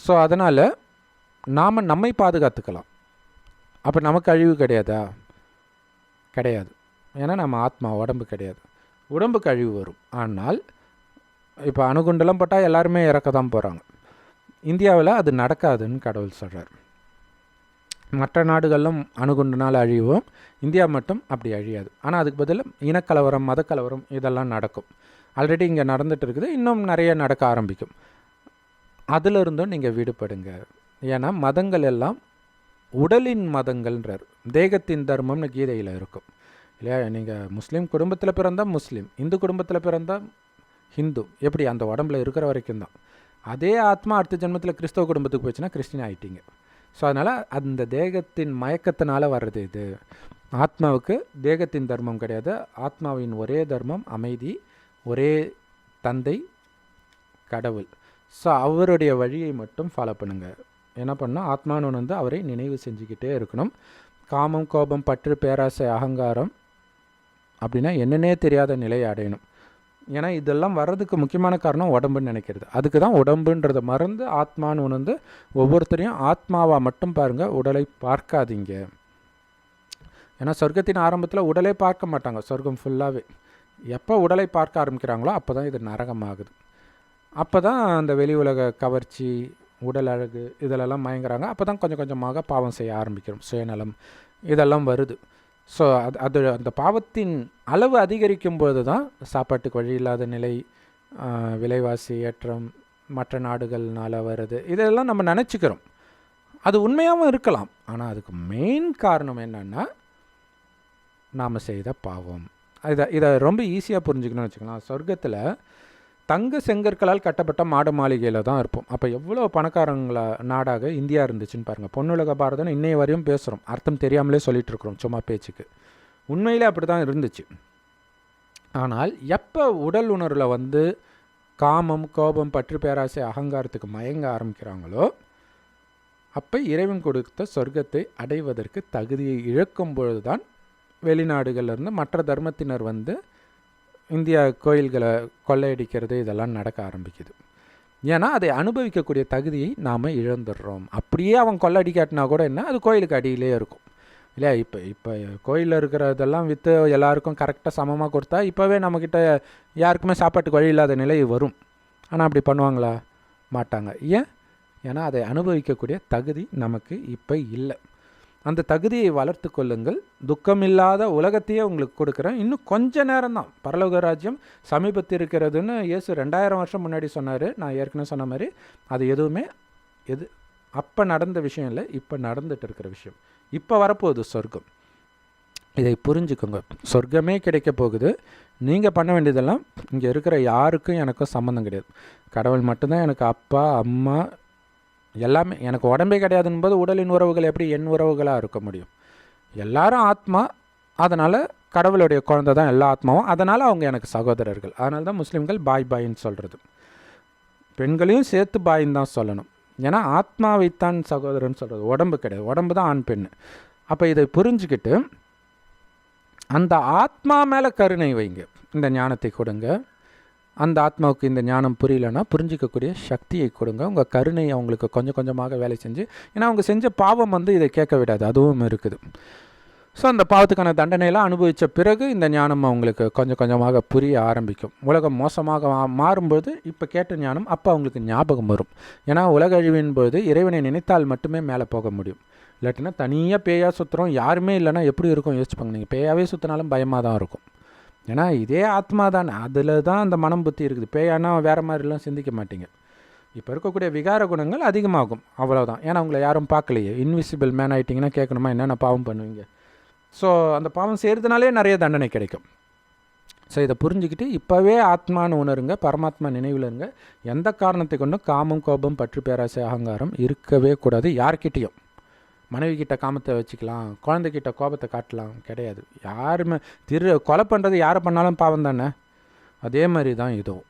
ஸோ அதனால் நாம் நம்மை பாதுகாத்துக்கலாம். அப்போ நமக்கு அழிவு கிடையாதா? கிடையாது. ஏன்னா நம்ம ஆத்மா, உடம்பு கிடையாது. உடம்புக்கு அழிவு வரும். ஆனால் இப்போ அணுகுண்டெல்லாம் போட்டால் எல்லாருமே இறக்க தான் போகிறாங்க. இந்தியாவில் அது நடக்காதுன்னு கடவுள் சொல்கிறார். மற்ற நாடுகளிலும் அணுகுண்டுனால் அழிவும், இந்தியா மட்டும் அப்படி அழியாது. ஆனால் அதுக்கு பதில் இனக்கலவரம், மதக்கலவரம் இதெல்லாம் நடக்கும். ஆல்ரெடி இங்கே நடந்துகிட்டு இருக்குது, இன்னும் நிறைய நடக்க ஆரம்பிக்கும். அதிலிருந்தும் நீங்கள் விடுபடுங்க. ஏன்னா மதங்கள் எல்லாம் உடலின் மதங்கள்ன்றார். தேகத்தின் தர்மம்னு கீதையில் இருக்கும் இல்லையா? நீங்கள் முஸ்லீம் குடும்பத்தில் பிறந்தால் முஸ்லீம், இந்து குடும்பத்தில் பிறந்தால் ஹிந்து. எப்படி? அந்த உடம்பில் இருக்கிற வரைக்கும் தான். அதே ஆத்மா அடுத்த ஜென்மத்தில் கிறிஸ்தவ குடும்பத்துக்கு போச்சுன்னா கிறிஸ்டின் ஆகிட்டீங்க. ஸோ அதனால் அந்த தேகத்தின் மயக்கத்தினால வர்றது இது. ஆத்மாவுக்கு தேகத்தின் தர்மம் கிடையாது. ஆத்மாவின் ஒரே தர்மம் அமைதி, ஒரே தந்தை கடவுள். ஸோ அவருடைய வழியை மட்டும் ஃபாலோ பண்ணுங்கள். என்ன பண்ணால் ஆத்மானு அவரை நினைவு செஞ்சுக்கிட்டே இருக்கணும். காமம், கோபம், பற்று, பேராசை, அகங்காரம் அப்படின்னா என்னன்னே தெரியாத நிலையை அடையணும். ஏன்னா இதெல்லாம் வர்றதுக்கு முக்கியமான காரணம் உடம்புன்னு நினைக்கிறது. அதுக்கு தான் உடம்புன்றதை மறந்து ஆத்மான்னு ஒவ்வொருத்தரையும் ஆத்மாவாக மட்டும் பாருங்கள், உடலை பார்க்காதீங்க. ஏன்னா சொர்க்கத்தின் ஆரம்பத்தில் உடலே பார்க்க மாட்டாங்க. சொர்க்கம் ஃபுல்லாகவே எப்போ உடலை பார்க்க ஆரம்பிக்கிறாங்களோ அப்போ தான் இது நரகமாகுது. அப்போ தான் அந்த வெளி உலக கவர்ச்சி, உடல் அழகு இதிலெல்லாம் மயங்குறாங்க. அப்போ தான் கொஞ்சம் கொஞ்சமாக பாவம் செய்ய ஆரம்பிக்கிறோம். சுயநலம் இதெல்லாம் வருது. ஸோ அது அந்த பாவத்தின் அளவு அதிகரிக்கும் போது தான் சாப்பாட்டுக்கு வழி இல்லாத நிலை, விலைவாசி ஏற்றம், மற்ற நாடுகள்னால் வருது. இதெல்லாம் நம்ம நினச்சிக்கிறோம். அது உண்மையாகவும் இருக்கலாம். ஆனால் அதுக்கு மெயின் காரணம் என்னென்னா நாம் செய்த பாவம். இதை ரொம்ப ஈஸியாக புரிஞ்சுக்கணும்னு வச்சுக்கலாம். சொர்க்கத்தில் தங்க செங்கற்களால் கட்டப்பட்ட மாட மாளிகையில் தான் இருப்போம். அப்போ எவ்வளோ பணக்காரங்கள நாடாக இந்தியா இருந்துச்சுன்னு பாருங்கள். பொன்னுலக பாரதம்னு இன்னைய வரையும் பேசுகிறோம். அர்த்தம் தெரியாமலே சொல்லிகிட்ருக்குறோம் சும்மா பேச்சுக்கு. உண்மையிலே அப்படி தான் இருந்துச்சு. ஆனால் எப்போ உடல் உணர்வில் காமம், கோபம், பற்று, பேராசை, அகங்காரத்துக்கு மயங்க ஆரம்பிக்கிறாங்களோ அப்போ இறைவன் கொடுத்த சொர்க்கத்தை அடைவதற்கு தகுதியை இழக்கும் பொழுது தான் வெளிநாடுகள்லேருந்து மற்ற தர்மத்தினர் இந்தியா கோயில்களை கொள்ளையடிக்கிறது இதெல்லாம் நடக்க ஆரம்பிக்குது. ஏன்னா அதை அனுபவிக்கக்கூடிய தகுதியை நாம் இழந்துடுறோம். அப்படியே அவன் கொள்ளையடிக்காட்டினா கூட என்ன, அது கோயிலுக்கு அடியிலே இருக்கும் இல்லையா? இப்போ கோயிலில் இருக்கிறதெல்லாம் விற்று எல்லாருக்கும் கரெக்டாக சமமாக கொடுத்தா இப்போவே நம்மக்கிட்ட யாருக்குமே சாப்பாட்டுக்கு வழி இல்லாத நிலை வரும். ஆனால் அப்படி பண்ணுவாங்களா? மாட்டாங்க. ஏன்? ஏன்னா அதை அனுபவிக்கக்கூடிய தகுதி நமக்கு இப்போ இல்லை. அந்த தகுதியை வளர்த்து கொள்ளுங்கள். துக்கமில்லாத உலகத்தையே உங்களுக்கு கொடுக்குறேன். இன்னும் கொஞ்ச நேரம் தான், பரலோக ராஜ்யம் சமீபத்தில் இருக்கிறதுன்னு இயேசு 2000 வருஷம் முன்னாடி சொன்னார். நான் ஏற்கனவே சொன்ன மாதிரி அது எதுவுமே அப்போ நடந்த விஷயம் இல்லை, இப்போ நடந்துட்டு இருக்கிற விஷயம். இப்போ வரப்போகுது சொர்க்கம். இதை புரிஞ்சுக்கோங்க. சொர்க்கமே கிடைக்க போகுது. நீங்கள் பண்ண வேண்டியதெல்லாம் இங்கே இருக்கிற யாருக்கும் எனக்கும் சம்மந்தம் கிடையாது. கடவுள் மட்டும்தான் எனக்கு அப்பா அம்மா எல்லாமே. எனக்கு உடம்பே கிடையாதுன்னு போது உடலின் உறவுகள் எப்படி என் உறவுகளாக இருக்க முடியும்? எல்லாரும் ஆத்மா, அதனால் கடவுளுடைய குழந்தை தான் எல்லா ஆத்மாவும், அதனால் அவங்க எனக்கு சகோதரர்கள். அதனால தான் முஸ்லீம்கள் பாய் பாயின்னு சொல்கிறது. பெண்களையும் சேர்த்து பாயின்னு தான் சொல்லணும். ஏன்னா ஆத்மாவைத்தான் சகோதரன் சொல்கிறது, உடம்பு கிடையாது. உடம்பு தான் ஆண் பெண். அப்போ இதை புரிஞ்சுக்கிட்டு அந்த ஆத்மா மேலே கருணை வைங்க, இந்த ஞானத்தை கொடுங்க. அந்த ஆத்மாவுக்கு இந்த ஞானம் புரியலன்னா புரிஞ்சிக்கக்கூடிய சக்தியை கொடுங்க. உங்கள் கருணை அவங்களுக்கு கொஞ்சம் கொஞ்சமாக வேலை செஞ்சு, ஏன்னா அவங்க செஞ்ச பாவம் இதை கேட்க விடாது, அதுவும் இருக்குது. ஸோ அந்த பாவத்துக்கான தண்டனையெல்லாம் அனுபவித்த பிறகு இந்த ஞானம் அவங்களுக்கு கொஞ்சம் கொஞ்சமாக புரிய ஆரம்பிக்கும். உலகம் மோசமாக மாறும்போது இப்போ கேட்ட ஞானம் அப்போ அவங்களுக்கு ஞாபகம் வரும். ஏன்னா உலக அழிவின் போது இறைவனை நினைத்தால் மட்டுமே மேலே போக முடியும். இல்லாட்டினா தனியாக பேயாக சுற்றுறோம், யாருமே இல்லைன்னா எப்படி இருக்கும் யோசிச்சுப்பாங்க. நீங்கள் பேயாவே சுற்றினாலும் பயமாக தான் இருக்கும். ஏன்னா இதே ஆத்மா தானே, அதில் தான் அந்த மனம் புத்தி இருக்குது. பேயானா வேறு மாதிரிலாம் சிந்திக்க மாட்டீங்க. இப்போ இருக்கக்கூடிய விகார குணங்கள் அதிகமாகும், அவ்வளோதான். ஏன்னா உங்களை யாரும் பார்க்கலையே. இன்விசிபிள் மேன் ஆகிட்டிங்கன்னா கேட்கணுமா என்னென்ன பாவம் பண்ணுவீங்க? ஸோ அந்த பாவம் செய்கிறதுனாலே நிறைய தண்டனை கிடைக்கும். ஸோ இதை புரிஞ்சுக்கிட்டு இப்போவே ஆத்மானு உணருங்க, பரமாத்மா நினைவில் இருங்க. எந்த காரணத்தை கொண்டும் காமம் கோபம் பற்று பேராசை அகங்காரம் இருக்கவே கூடாது. யார்கிட்டையும் மனைவி கிட்ட காமத்தை வச்சுக்கலாம், குழந்தைகிட்ட கோபத்தை காட்டலாம் கிடையாது. யாருமே கொலை பண்ணுறது யாரை பண்ணாலும் பாவம் தானே, அதே மாதிரி தான் இதுவும்.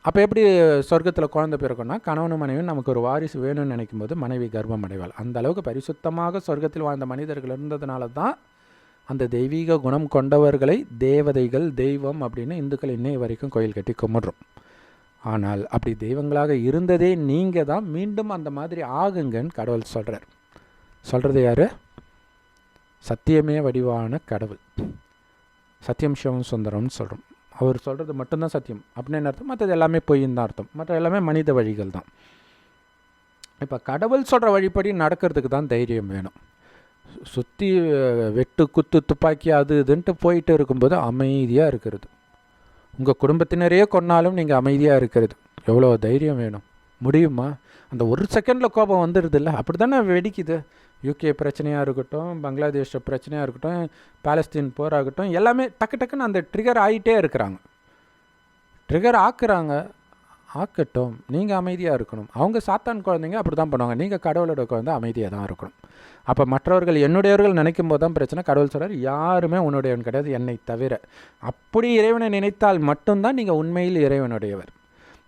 அப்போ எப்படி சொர்க்கத்தில் குழந்தை பிறக்கும்னா, கணவனும் மனைவியும் நமக்கு ஒரு வாரிசு வேணும்னு நினைக்கும் போது மனைவி கர்ப்பம் அடைவாள். அந்த அளவுக்கு பரிசுத்தமாக சொர்க்கத்தில் வாழ்ந்த மனிதர்கள் இருந்ததுனால தான் அந்த தெய்வீக குணம் கொண்டவர்களை தேவதைகள் தெய்வம் அப்படின்னு இந்துக்கள் இன்னைய வரைக்கும் கோயில் கட்டி கும்பிட்றோம். ஆனால் அப்படி தெய்வங்களாக இருந்ததே நீங்கள் தான். மீண்டும் அந்த மாதிரி ஆகுங்கன்னு கடவுள் சொல்கிறார். சொல்கிறது யார்? சத்தியமே வடிவான கடவுள், சத்தியம் சிவம் சுந்தரம்னு சொல்கிறோம். அவர் சொல்கிறது மட்டும்தான் சத்தியம் அப்படின்னு அர்த்தம், மற்றது எல்லாமே பொய்ன்னு தான் அர்த்தம். மற்ற எல்லாமே மனித வழிகள் தான். இப்போ கடவுள் சொல்கிற வழிப்படி நடக்கிறதுக்கு தான் தைரியம் வேணும். சுற்றி வெட்டு குத்து துப்பாக்கி அது இதுன்ட்டு போயிட்டு இருக்கும்போது அமைதியாக இருக்கிறது. உங்கள் குடும்பத்தினரையே கொன்னாலும் நீங்கள் அமைதியாக இருக்கிறது எவ்வளோ தைரியம் வேணும்? முடியுமா? அந்த ஒரு செகண்டில் கோபம் வந்துடுது இல்லை? அப்படி தானே வெடிக்குது. யூகே பிரச்சனையாக இருக்கட்டும், பங்களாதேஷ் பிரச்சனையாக இருக்கட்டும், பாலஸ்தீன் போராகட்டும், எல்லாமே டக்கு டக்குன்னு அந்த ட்ரிகர் ஆகிட்டே இருக்கிறாங்க. ட்ரிகர் ஆக்கட்டும், நீங்கள் அமைதியாக இருக்கணும். அவங்க சாத்தான் குழந்தைங்க அப்படி தான் பண்ணுவாங்க. நீங்கள் கடவுளோட குழந்தை அமைதியாக தான் இருக்கணும். அப்போ மற்றவர்கள் என்னுடையவர்கள் நினைக்கும் போது தான் பிரச்சனை. கடவுள் சொல்கிறார், யாருமே உன்னுடையவன் கிடையாது என்னை தவிர. அப்படி இறைவனை நினைத்தால் மட்டும்தான் நீங்கள் உண்மையில் இறைவனுடையவர்.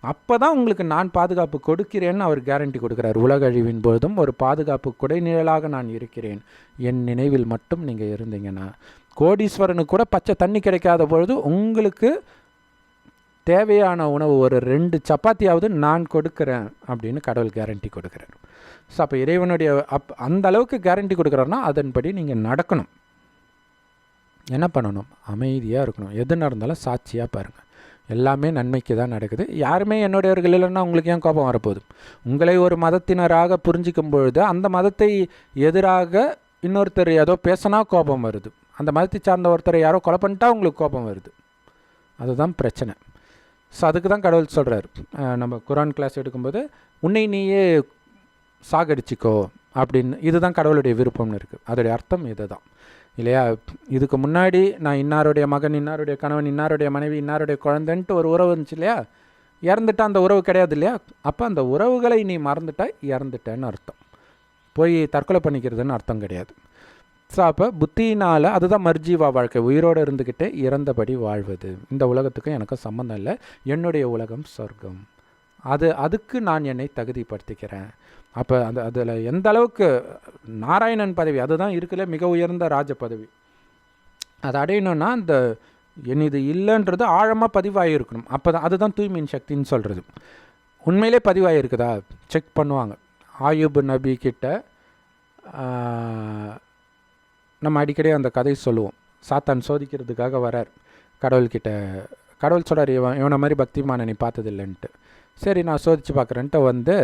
அப்போ தான் உங்களுக்கு நான் பாதுகாப்பு கொடுக்கிறேன்னு அவர் கேரண்டி கொடுக்குறார். உலக அழிவின் பொழுதும் ஒரு பாதுகாப்பு குடைநிழலாக நான் இருக்கிறேன், என் நினைவில் மட்டும் நீங்கள் இருந்தீங்கன்னா. கோடீஸ்வரனுக்கு கூட பச்சை தண்ணி கிடைக்காத பொழுது உங்களுக்கு தேவையான உணவு ஒரு 2 சப்பாத்தியாவது நான் கொடுக்குறேன் அப்படின்னு கடவுள் கேரண்டி கொடுக்குறார். ஸோ அப்போ இறைவனுடைய அந்த அளவுக்கு கேரண்டி கொடுக்குறாருன்னா அதன்படி நீங்கள் நடக்கணும். என்ன பண்ணணும்? அமைதியாக இருக்கணும். எது நடந்தாலும் சாட்சியாக பாருங்கள். எல்லாமே நன்மைக்கு தான் நடக்குது. யாருமே என்னுடையவர்கள் இல்லைன்னா உங்களுக்கு ஏன் கோபம் வரப்போகுது? உங்களை ஒரு மதத்தினராக புரிஞ்சிக்கும் பொழுது அந்த மதத்தை எதிராக இன்னொருத்தர் ஏதோ பேசினா கோபம் வருது. அந்த மதத்தை சார்ந்த ஒருத்தரை யாரோ கொலை பண்ணிட்டா உங்களுக்கு கோபம் வருது. அதுதான் பிரச்சனை. ஸோ அதுக்கு தான் கடவுள் சொல்கிறார். நம்ம குரான் கிளாஸ் எடுக்கும்போது உன்னை நீயே சாகடிச்சிக்கோ அப்படின்னு. இதுதான் கடவுளுடைய விருப்பம்னு இருக்குது. அதோடைய அர்த்தம் இது தான் இல்லையா? இதுக்கு முன்னாடி நான் இன்னாருடைய மகன், இன்னாருடைய கணவன், இன்னாருடைய மனைவி, இன்னாருடைய குழந்தைன்ட்டு ஒரு உறவு இருந்துச்சு இல்லையா? இறந்துட்டா அந்த உறவு கிடையாது இல்லையா? அப்போ அந்த உறவுகளை நீ மறந்துட்டா இறந்துட்டேன்னு அர்த்தம். போய் தற்கொலை பண்ணிக்கிறதுன்னு அர்த்தம் கிடையாது. ஸோ அப்போ புத்தினால் அதுதான் மர்ஜீவா வாழ்க்கை, உயிரோடு இருந்துக்கிட்டே இறந்தபடி வாழ்வது. இந்த உலகத்துக்கும் எனக்கும் சம்மந்தம் இல்லை, என்னுடைய உலகம் சொர்க்கம். அதுக்கு நான் என்னை தகுதிப்படுத்திக்கிறேன். அப்போ அதில் எந்த அளவுக்கு நாராயணன் பதவி அதுதான் இருக்குல்ல மிக உயர்ந்த ராஜ பதவி. அதை அடையணும்னா அந்த இது இல்லைன்றது ஆழமாக பதிவாகிருக்கணும். அப்போ தான் அதுதான் தூய்மையின் சக்தின்னு சொல்கிறது. உண்மையிலே பதிவாகிருக்குதா செக் பண்ணுவாங்க. ஆயுப் நபி கிட்ட நம்ம அடிக்கடி அந்த கதை சொல்லுவோம். சாத்தான் சோதிக்கிறதுக்காக வரார் கடவுள்கிட்ட. கடவுள் சொல்கிறார், இவனை மாதிரி பக்திமான நீ பார்த்ததில்லைன்ட்டு. சரி நான் சோதித்து பார்க்குறேன்ட்டு வந்து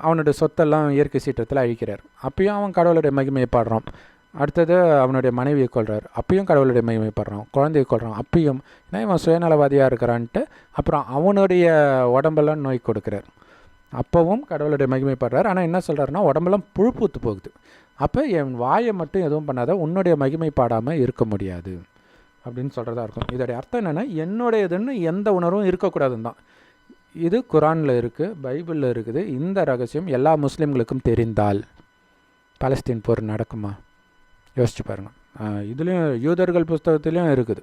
அவனுடைய சொத்தெல்லாம் இயற்கை சீற்றத்தில் அழிக்கிறார். அப்பயும் அவன் கடவுளுடைய மகிமையை பாடுறான். அடுத்தது அவனுடைய மனைவியை கொள்கிறார், அப்பயும் கடவுளுடைய மகிமையை பாடுறான். குழந்தையை கொள்கிறான், அப்பயும். ஏன்னா இவன் சுயநலவாதியாக இருக்கிறான்ட்டு அப்புறம் அவனுடைய உடம்பெல்லாம் நோய் கொடுக்குறார். அப்போவும் கடவுளுடைய மகிமை பாடுறார். ஆனால் என்ன சொல்கிறாருன்னா உடம்பெல்லாம் புழு பூத்து போகுது. அப்போ என் வாயை மட்டும் எதுவும் பண்ணாத, உன்னுடைய மகிமை பாடாமல் இருக்க முடியாது அப்படின்னு சொல்கிறதா இருக்கும். இதோடைய அர்த்தம் என்னென்னா, என்னுடையதுன்னு எந்த உணர்வும் இருக்கக்கூடாதுன்னு தான். இது குரானில் இருக்குது, பைபிளில் இருக்குது. இந்த ரகசியம் எல்லா முஸ்லீம்களுக்கும் தெரிந்தால் பாலஸ்தீன் போர் நடக்குமா? யோசிச்சு பாருங்கள். இதுலேயும் யூதர்கள் புஸ்தகத்துலேயும் இருக்குது.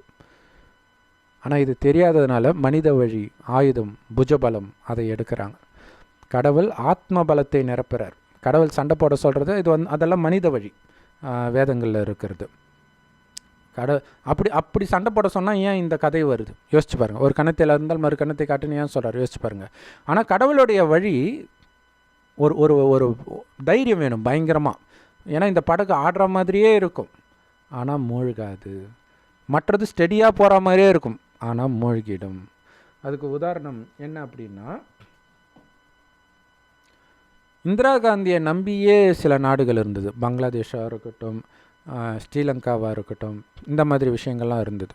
ஆனால் இது தெரியாததுனால மனித வழி, ஆயுதம், புஜபலம் அதை எடுக்கிறாங்க. கடவுள் ஆத்ம பலத்தை நிரப்புறார். கடவுள் சண்டை போட சொல்கிறது இது அதெல்லாம் மனித வழி வேதங்களில் இருக்கிறது. அப்படி சண்டை போட சொன்னால் ஏன் இந்த கதை வருது? யோசிச்சு பாருங்கள். ஒரு கணத்தில் இருந்தால் மறு கணத்தை காட்டுன்னு ஏன் சொல்கிறார்? யோசிச்சு பாருங்கள். ஆனால் கடவுளுடைய வழி ஒரு ஒரு ஒரு தைரியம் வேணும் பயங்கரமாக. ஏன்னா இந்த படகு ஆடுற மாதிரியே இருக்கும், ஆனால் மூழ்காது. மற்றது ஸ்டெடியாக போகிற மாதிரியே இருக்கும், ஆனால் மூழ்கிடும். அதுக்கு உதாரணம் என்ன அப்படின்னா, இந்திரா காந்தியை நம்பியே சில நாடுகள் இருந்தது. பங்களாதேஷாக இருக்கட்டும், ஸ்ரீலங்காவாக இருக்கட்டும், இந்த மாதிரி விஷயங்கள்லாம் இருந்தது.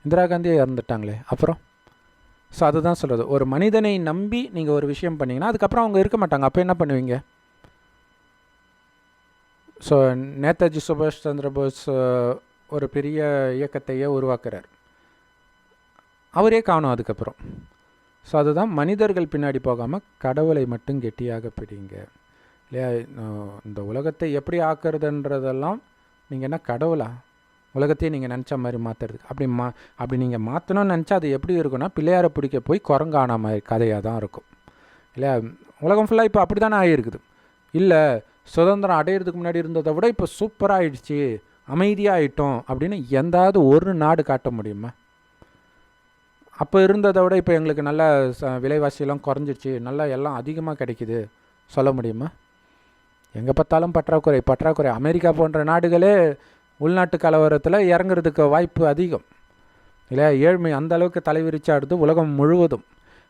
இந்திரா காந்தியே இறந்துட்டாங்களே அப்புறம். ஸோ அதுதான் சொல்கிறது, ஒரு மனிதனை நம்பி நீங்கள் ஒரு விஷயம் பண்ணிங்கன்னா அதுக்கப்புறம் அவங்க இருக்க மாட்டாங்க. அப்போ என்ன பண்ணுவீங்க? ஸோ நேதாஜி சுபாஷ் சந்திர போஸ் ஒரு பெரிய இயக்கத்தையே உருவாக்குறார், அவரே காணும் அதுக்கப்புறம். ஸோ அதுதான், மனிதர்கள் பின்னாடி போகாமல் கடவுளை மட்டும் கெட்டியாக பிடிங்க இல்லையா? இந்த உலகத்தை எப்படி ஆக்குறதுன்றதெல்லாம் நீங்கள் என்ன கடவுளா? உலகத்தையே நீங்கள் நினச்ச மாதிரி மாற்றுறதுக்கு அப்படி நீங்கள் மாற்றணும்னு நினச்சா அது எப்படி இருக்குன்னா, பிள்ளையாரை பிடிக்க போய் குரங்கான மாதிரி கதையாக தான் இருக்கும் இல்லையா? உலகம் ஃபுல்லாக இப்போ அப்படி தானே ஆகிருக்குது. இல்லை சுதந்திரம் அடையிறதுக்கு முன்னாடி இருந்ததை விட இப்போ சூப்பராக ஆகிடுச்சி, அமைதியாக ஆகிட்டோம் அப்படின்னு எந்தாவது ஒரு நாடு காட்ட முடியுமா? அப்போ இருந்ததை விட இப்போ எங்களுக்கு நல்ல விலைவாசியெல்லாம் குறைஞ்சிடுச்சு, நல்லா எல்லாம் அதிகமாக கிடைக்கிது சொல்ல முடியுமா? எங்கே பார்த்தாலும் பற்றாக்குறை. அமெரிக்கா போன்ற நாடுகளே உள்நாட்டு கலவரத்தில் இறங்குறதுக்கு வாய்ப்பு அதிகம் இல்லையா? ஏழ்மை அந்த அளவுக்கு தலைவிரிச்சாடுது உலகம் முழுவதும்,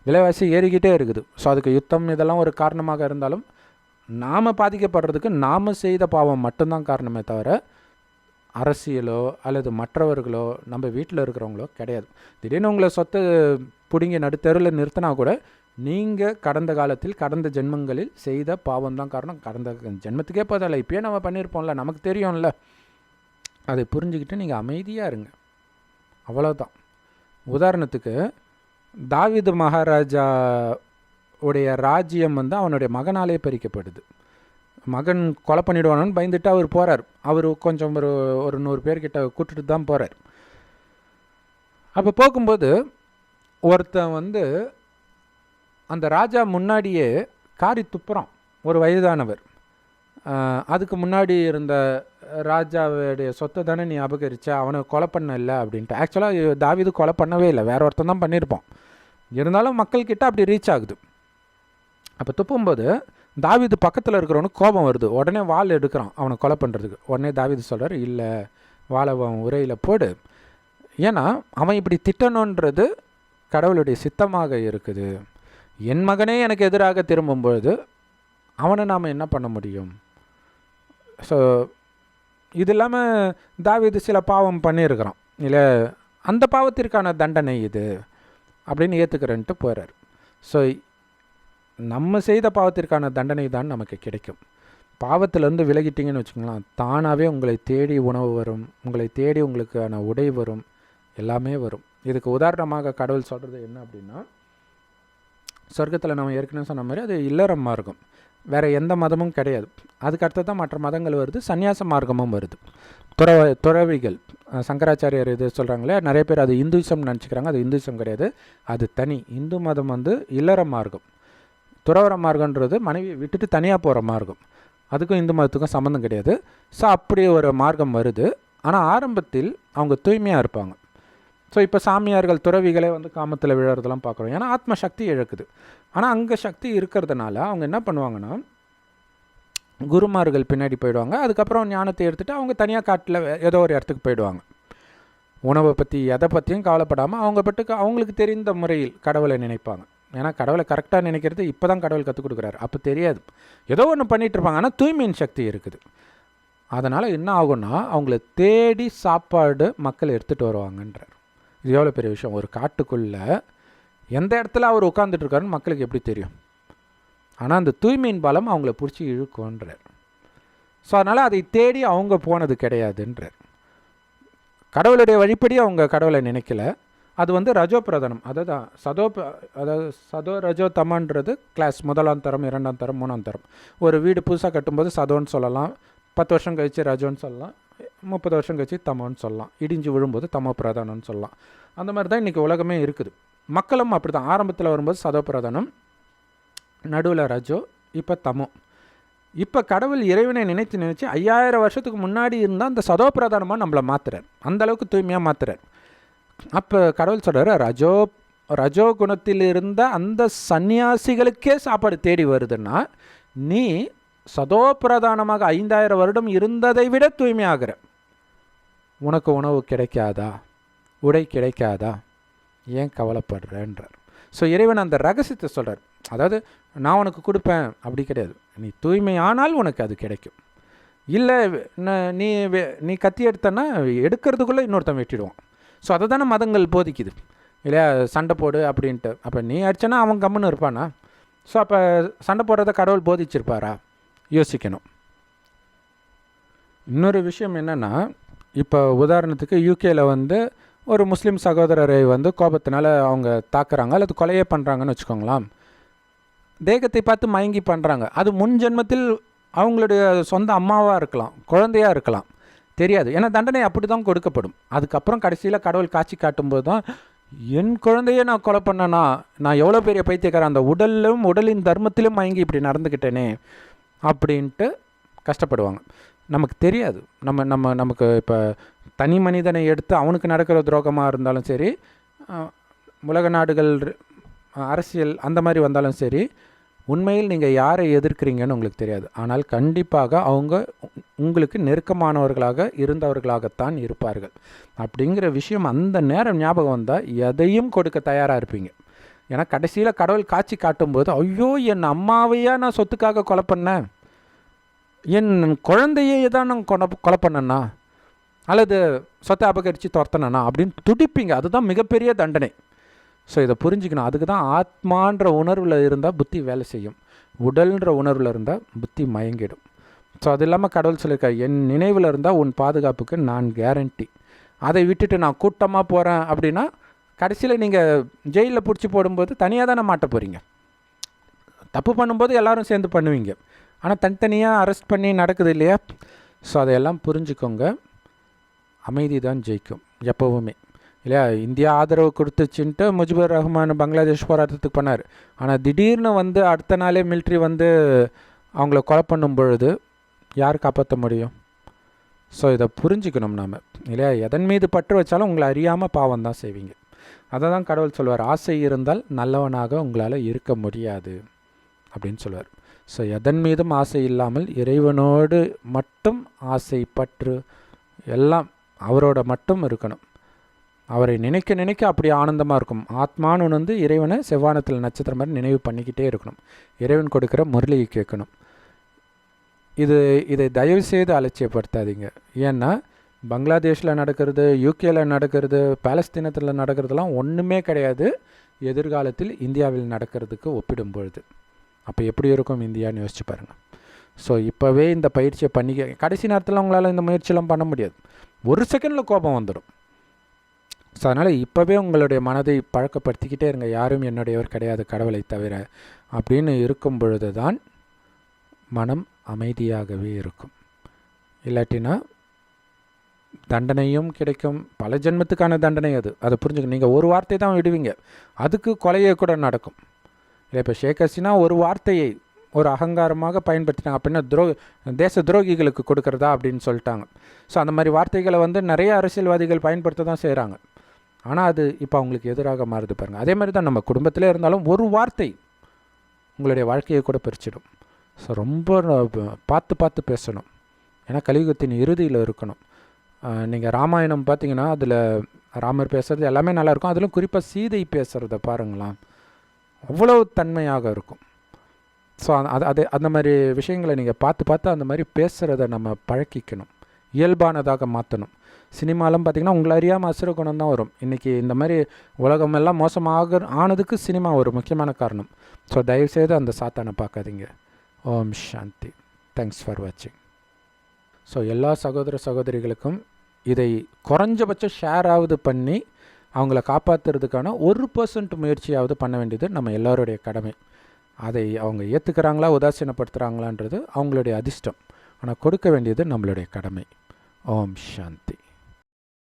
விலைவாசி ஏறிக்கிட்டே இருக்குது. ஸோ அதுக்கு யுத்தம் இதெல்லாம் ஒரு காரணமாக இருந்தாலும், நாம் பாதிக்கப்படுறதுக்கு நாம் செய்த பாவம் மட்டும்தான் காரணமே தவிர அரசியலோ அல்லது மற்றவர்களோ நம்ம வீட்டில் இருக்கிறவங்களோ கிடையாது. திடீர்னு உங்களை சொத்தை பிடுங்கி நடுத்தெருவில் நிறுத்தினா கூட நீங்கள் கடந்த காலத்தில் கடந்த ஜென்மங்களில் செய்த பாவம் தான் காரணம். கடந்த ஜென்மத்துக்கே போதில்லை, இப்போயே நம்ம பண்ணியிருப்போம்ல, நமக்கு தெரியும்ல. அதை புரிஞ்சுக்கிட்டு நீங்கள் அமைதியாக இருங்க, அவ்வளோதான். உதாரணத்துக்கு தாவீது மகாராஜா உடைய ராஜ்யம் அவனுடைய மகனாலே பறிக்கப்படுது. மகன் கொலை பண்ணிவிடுவானு பயந்துட்டு அவர் போகிறார். அவர் கொஞ்சம் ஒரு 100 பேர்கிட்ட கூட்டிட்டு தான் போகிறார். அப்போ போகும்போது ஒருத்தன் அந்த ராஜா முன்னாடியே காரி துப்புறான், ஒரு வயதானவர். அதுக்கு முன்னாடி இருந்த ராஜாவுடைய சொத்தை தானே நீ அபகரிச்ச, அவனை கொலை பண்ண இல்லை அப்படின்ட்டு. ஆக்சுவலாக தாவீது கொலை பண்ணவே இல்லை, வேற ஒருத்தன் தான் பண்ணியிருப்பான். இருந்தாலும் மக்கள்கிட்ட அப்படி ரீச் ஆகுது. அப்போ துப்பும்போது தாவீது பக்கத்தில் இருக்கிறவனுக்கு கோபம் வருது. உடனே வாள் எடுக்கிறான் அவனை கொலை பண்ணுறதுக்கு. உடனே தாவீது சொல்கிறார், இல்லை வாழை அவன் உரையில் போடு, ஏன்னா அவன் இப்படி திட்டணுன்றது கடவுளுடைய சித்தமாக இருக்குது. என் மகனே எனக்கு எதிராக திரும்பும்பொழுது அவனை நாம் என்ன பண்ண முடியும்? ஸோ இது இல்லாமல் தாவீது சில பாவம் பண்ணியிருக்கிறான் இல்லை, அந்த பாவத்திற்கான தண்டனை இது அப்படின்னு ஏற்றுக்கிறேன்ட்டு போகிறார். ஸோ நம்ம செய்த பாவத்திற்கான தண்டனை தான் நமக்கு கிடைக்கும். பாவத்திலேருந்து விலகிட்டிங்கன்னு வச்சுக்கோங்களேன், தானாகவே உங்களை தேடி உணவு வரும், உங்களை தேடி உங்களுக்கான உடை வரும், எல்லாமே வரும். இதுக்கு உதாரணமாக கடவுள் சொல்கிறது என்ன அப்படின்னா, சொர்க்கத்தில் நம்ம ஏற்கனவே சொன்ன மாதிரி அது இல்லற மார்க்கம், வேறு எந்த மதமும் கிடையாது. அதுக்கு அடுத்து தான் மற்ற மதங்கள் வருது, சன்னியாச மார்க்கமும் வருது. துறவிகள், சங்கராச்சாரியர் இது சொல்கிறாங்களே, நிறைய பேர் அது இந்துசம் நினச்சிக்கிறாங்க. அது இந்துசம் கிடையாது, அது தனி. இந்து மதம் இல்லற மார்க்கம். துறவர மார்க்கன்றது மனைவி விட்டுட்டு தனியாக போகிற மார்க்கம், அதுக்கும் இந்து மதத்துக்கும் சம்மந்தம் கிடையாது. ஸோ அப்படி ஒரு மார்க்கம் வருது. ஆனால் ஆரம்பத்தில் அவங்க தூய்மையாக இருப்பாங்க. ஸோ இப்போ சாமியார்கள் துறவிகளே காமத்தில் விழுறதெல்லாம் பார்க்குறோம், ஏன்னா ஆத்ம சக்தி இழக்குது. ஆனால் அங்கே சக்தி இருக்கிறதுனால அவங்க என்ன பண்ணுவாங்கன்னா, குருமார்கள் பின்னாடி போயிடுவாங்க. அதுக்கப்புறம் ஞானத்தை எடுத்துகிட்டு அவங்க தனியாக காட்டில் ஏதோ ஒரு இடத்துக்கு போயிடுவாங்க. உணவை பற்றி எதை பற்றியும் கவலைப்படாமல் அவங்க பட்டுக்கு அவங்களுக்கு தெரிந்த முறையில் கடவுளை நினைப்பாங்க. ஏன்னா கடவுளை கரெக்டாக நினைக்கிறது இப்போ தான் கடவுள் கற்றுக் கொடுக்குறாரு, அப்போ தெரியாது. ஏதோ ஒன்று பண்ணிகிட்ருப்பாங்க, ஆனால் தூய்மையின் சக்தி இருக்குது. அதனால் என்ன ஆகும்னா, அவங்கள தேடி சாப்பாடு மக்கள் எடுத்துகிட்டு வருவாங்கன்றார். இது எவ்வளோ பெரிய விஷயம். ஒரு காட்டுக்குள்ளே எந்த இடத்துல அவர் உட்காந்துட்ருக்காருன்னு மக்களுக்கு எப்படி தெரியும்? ஆனால் அந்த தூய்மையின் பலம் அவங்கள பிடிச்சி இழுக்குன்றார். ஸோ அதனால் அதை தேடி அவங்க போனது கிடையாதுன்றார். கடவுளுடைய வழிப்படி அவங்க கடவுளை நினைக்கல. அது வந்து ரஜோ பிரதானம், அதாவது சதோ ரஜோ தமன்றது கிளாஸ், 1ஆம் தரம் 2ஆம் தரம் 3ஆம் தரம். ஒரு வீடு புதுசாக கட்டும்போது சதோன்னு சொல்லலாம், 10 வருஷம் கழித்து ரஜோன்னு சொல்லலாம், 30 வருஷம் கழிச்சு தமோன்னு சொல்லலாம், இடிஞ்சு விழும்போது தமோ பிரதானம்னு சொல்லலாம். அந்த மாதிரி தான் இன்றைக்கி உலகமே இருக்குது. மக்களும் அப்படி தான். ஆரம்பத்தில் வரும்போது சதோ பிரதானம், நடுவில் ரஜோ, இப்போ தமோ. இப்போ கடவுள் இறைவனை நினைத்து 5000 வருஷத்துக்கு முன்னாடி இருந்தால் அந்த சதோ பிரதானமாக நம்மளை மாற்றுறார், அந்தளவுக்கு தூய்மையாக மாற்றுறார். அப்போ கடவுள் சொல்கிறார், ரஜோ குணத்தில் இருந்த அந்த சன்னியாசிகளுக்கே சாப்பாடு தேடி வருதுன்னா, நீ சதோ பிரதானமாக 5000 வருடம் இருந்ததை விட தூய்மையாகிற, உனக்கு உணவு கிடைக்காதா, உடை கிடைக்காதா, ஏன் கவலைப்படுறன்றார். ஸோ இறைவன் அந்த ரகசியத்தை சொல்கிறார். அதாவது நான் உனக்கு கொடுப்பேன் அப்படி கிடையாது, நீ தூய்மையானால் உனக்கு அது கிடைக்கும். இல்லை நீ கத்தி எடுத்தன்னா எடுக்கிறதுக்குள்ளே இன்னொருத்தன் வெட்டிடுவான். ஸோ அதை தானே மதங்கள் போதிக்குது இல்லையா, சண்டை போடு அப்படின்ட்டு. அப்போ நீ அடிச்சனா அவன் கம்முன்னு இருப்பானா? ஸோ அப்போ சண்டை போடுறத கடவுள் போதிச்சிருப்பாரா? யோசிக்கணும். இன்னொரு விஷயம் என்னென்னா, இப்போ உதாரணத்துக்கு யூகேயில் வந்து ஒரு முஸ்லீம் சகோதரரை வந்து கோபத்தினால அவங்க தாக்குறாங்க அல்லது கொலையே பண்ணுறாங்கன்னு வச்சுக்கோங்களாம். தேகத்தை பார்த்து மயங்கி பண்ணுறாங்க. அது முன் ஜென்மத்தில் அவங்களுடைய சொந்த அம்மாவாக இருக்கலாம், குழந்தையாக இருக்கலாம், தெரியாது. ஏன்னா தண்டனை அப்படி தான் கொடுக்கப்படும். அதுக்கப்புறம் கடைசியில் கடவுள் காட்சி காட்டும்போது தான், என் குழந்தையே நான் கொலை பண்ணனா, நான் எவ்வளோ பெரிய பைத்தியக்காரன், அந்த உடலின் தர்மத்திலும் மயங்கி இப்படி நடந்துக்கிட்டேனே அப்படின்ட்டு கஷ்டப்படுவாங்க. நமக்கு தெரியாது. நமக்கு இப்போ தனி மனிதனை எடுத்து அவனுக்கு நடக்கிற துரோகமாக இருந்தாலும் சரி, உலக நாடுகள் அரசியல் அந்த மாதிரி வந்தாலும் சரி, உண்மையில் நீங்கள் யாரை எதிர்க்கிறீங்கன்னு உங்களுக்கு தெரியாது. ஆனால் கண்டிப்பாக அவங்க உங்களுக்கு நெருக்கமானவர்களாக இருந்தவர்களாகத்தான் இருப்பார்கள். அப்படிங்கிற விஷயம் அந்த நேரம் ஞாபகம் வந்தால் எதையும் கொடுக்க தயாராக இருப்பீங்க. ஏன்னா கடைசியில் கடவுள் காட்சி காட்டும்போது, ஐயோ என் அம்மாவையா நான் சொத்துக்காக கொலை பண்ணேன், என் குழந்தையே தான் நான் கொலை பண்ணேன்னா, அல்லது சொத்தை அபகரித்து துரத்தனா அப்படின்னு துடிப்பீங்க. அதுதான் மிகப்பெரிய தண்டனை. ஸோ இதை புரிஞ்சுக்கணும். அதுக்கு தான் ஆத்மான்ற உணர்வில் இருந்தால் புத்தி வேலை செய்யும், உடல்ன்ற உணர்வில் இருந்தால் புத்தி மயங்கிடும். ஸோ அது இல்லாமல் கடவுள் சொல்லியிருக்கா, என் நினைவில் இருந்தால் உன் பாதுகாப்புக்கு நான் கேரண்டி. அதை விட்டுட்டு நான் கூட்டமாக போகிறேன் அப்படின்னா கடைசியில் நீங்கள் ஜெயிலில் பிடிச்சி போடும்போது தனியாக தானே மாட்ட போகிறீங்க. தப்பு பண்ணும்போது எல்லோரும் சேர்ந்து பண்ணுவீங்க, ஆனால் தனித்தனியாக அரெஸ்ட் பண்ணி நடக்குது இல்லையா. ஸோ அதையெல்லாம் புரிஞ்சுக்கோங்க. அமைதி தான் ஜெயிக்கும் எப்போவுமே இல்லையா. இந்தியா ஆதரவு கொடுத்துச்சுன்ட்டு முஜிபுர் ரஹ்மான் பங்களாதேஷ் போராட்டத்துக்கு பண்ணார். ஆனால் திடீர்னு வந்து அடுத்த நாளே மிலிட்ரி வந்து அவங்கள கொலை பண்ணும் பொழுது யார் காப்பாற்ற முடியும்? ஸோ இதை புரிஞ்சுக்கணும் நாம் இல்லையா. எதன் மீது பற்று வச்சாலும் உங்களை அறியாமல் பாவம் தான் செய்வீங்க. அதை தான் கடவுள் சொல்வார், ஆசை இருந்தால் நல்லவனாக உங்களால் இருக்க முடியாது அப்படின்னு சொல்வார். ஸோ எதன் மீதும் ஆசை இல்லாமல் இறைவனோடு மட்டும் ஆசை பற்று எல்லாம் அவரோட மட்டும் இருக்கணும். அவரை நினைக்க நினைக்க அப்படி ஆனந்தமாக இருக்கும். ஆத்மானு வந்து இறைவனை செவ்வானத்தில் நட்சத்திரம் மாதிரி நினைவு பண்ணிக்கிட்டே இருக்கணும். இறைவன் கொடுக்குற முரளியை கேட்கணும். இதை தயவு செய்து அலட்சியப்படுத்தாதீங்க. ஏன்னா பங்களாதேஷில் நடக்கிறது, யூகேயில் நடக்கிறது, பாலஸ்தீனத்தில் நடக்கிறதுலாம் ஒன்றுமே கிடையாது எதிர்காலத்தில் இந்தியாவில் நடக்கிறதுக்கு ஒப்பிடும் பொழுது. அப்போ எப்படி இருக்கும் இந்தியான்னு யோசிச்சு பாருங்கள். ஸோ இப்போவே இந்த பயிற்சியை பண்ணிக்க, கடைசி நேரத்தில் உங்களால் இந்த முயற்சியெல்லாம் பண்ண முடியாது. ஒரு செகண்டில் கோபம் வந்துடும். ஸோ அதனால் இப்போவே உங்களுடைய மனதை பழக்கப்படுத்திக்கிட்டே இருங்க, யாரும் என்னுடையவர் கிடையாது கடவுளை தவிர அப்படின்னு இருக்கும் பொழுது தான் மனம் அமைதியாகவே இருக்கும். இல்லாட்டினா தண்டனையும் கிடைக்கும், பல ஜென்மத்துக்கான தண்டனை அது. அதை புரிஞ்சுக்கணும். நீங்கள் ஒரு வார்த்தை தான் விடுவீங்க, அதுக்கு கொலையே கூட நடக்கும் இல்லை. இப்போ ஷேக் ஹசீனா ஒரு வார்த்தையை ஒரு அகங்காரமாக பயன்படுத்தினாங்க அப்படின்னா தேச துரோகிகளுக்கு கொடுக்குறதா அப்படின்னு சொல்லிட்டாங்க. ஸோ அந்த மாதிரி வார்த்தைகளை வந்து நிறைய அரசியல்வாதிகள் பயன்படுத்த தான் செய்கிறாங்க. ஆனால் அது இப்போ அவங்களுக்கு எதிராக மாறுது பாருங்கள். அதே மாதிரி தான் நம்ம குடும்பத்திலே இருந்தாலும் ஒரு வார்த்தை உங்களுடைய வாழ்க்கையை கூட பிரிச்சிடும். ஸோ ரொம்ப பார்த்து பேசணும். ஏன்னா கலியுகத்தின் இறுதியில் இருக்கணும். நீங்கள் ராமாயணம் பார்த்தீங்கன்னா அதில் ராமர் பேசுகிறது எல்லாமே நல்லாயிருக்கும். அதிலும் குறிப்பாக சீதை பேசுகிறத பாருங்களாம், அவ்வளோ தன்மையாக இருக்கும். ஸோ அந்த மாதிரி விஷயங்களை நீங்கள் பார்த்து அந்த மாதிரி பேசுகிறத நம்ம பழக்கிக்கணும், இயல்பானதாக மாற்றணும். சினிமாலாம் பார்த்திங்கன்னா உங்களை அறியாமல் அசுர குணம் தான் வரும். இன்றைக்கி இந்த மாதிரி உலகமெல்லாம் மோசமாக ஆனதுக்கு சினிமா ஒரு முக்கியமான காரணம். ஸோ தயவுசெய்து அந்த சாத்தானை பார்க்காதீங்க. ஓம் சாந்தி. தேங்க்ஸ் ஃபார் வாட்சிங். ஸோ எல்லா சகோதர சகோதரிகளுக்கும் இதை குறைஞ்சபட்சம் ஷேராவது பண்ணி அவங்கள காப்பாற்றுறதுக்கான 1% முயற்சியாவது பண்ண வேண்டியது நம்ம எல்லோருடைய கடமை. அதை அவங்க ஏற்றுக்கிறாங்களா உதாசீனப்படுத்துகிறாங்களான்றது அவங்களுடைய அதிர்ஷ்டம். ஆனால் கொடுக்க வேண்டியது நம்மளுடைய கடமை. ஓம் சாந்தி.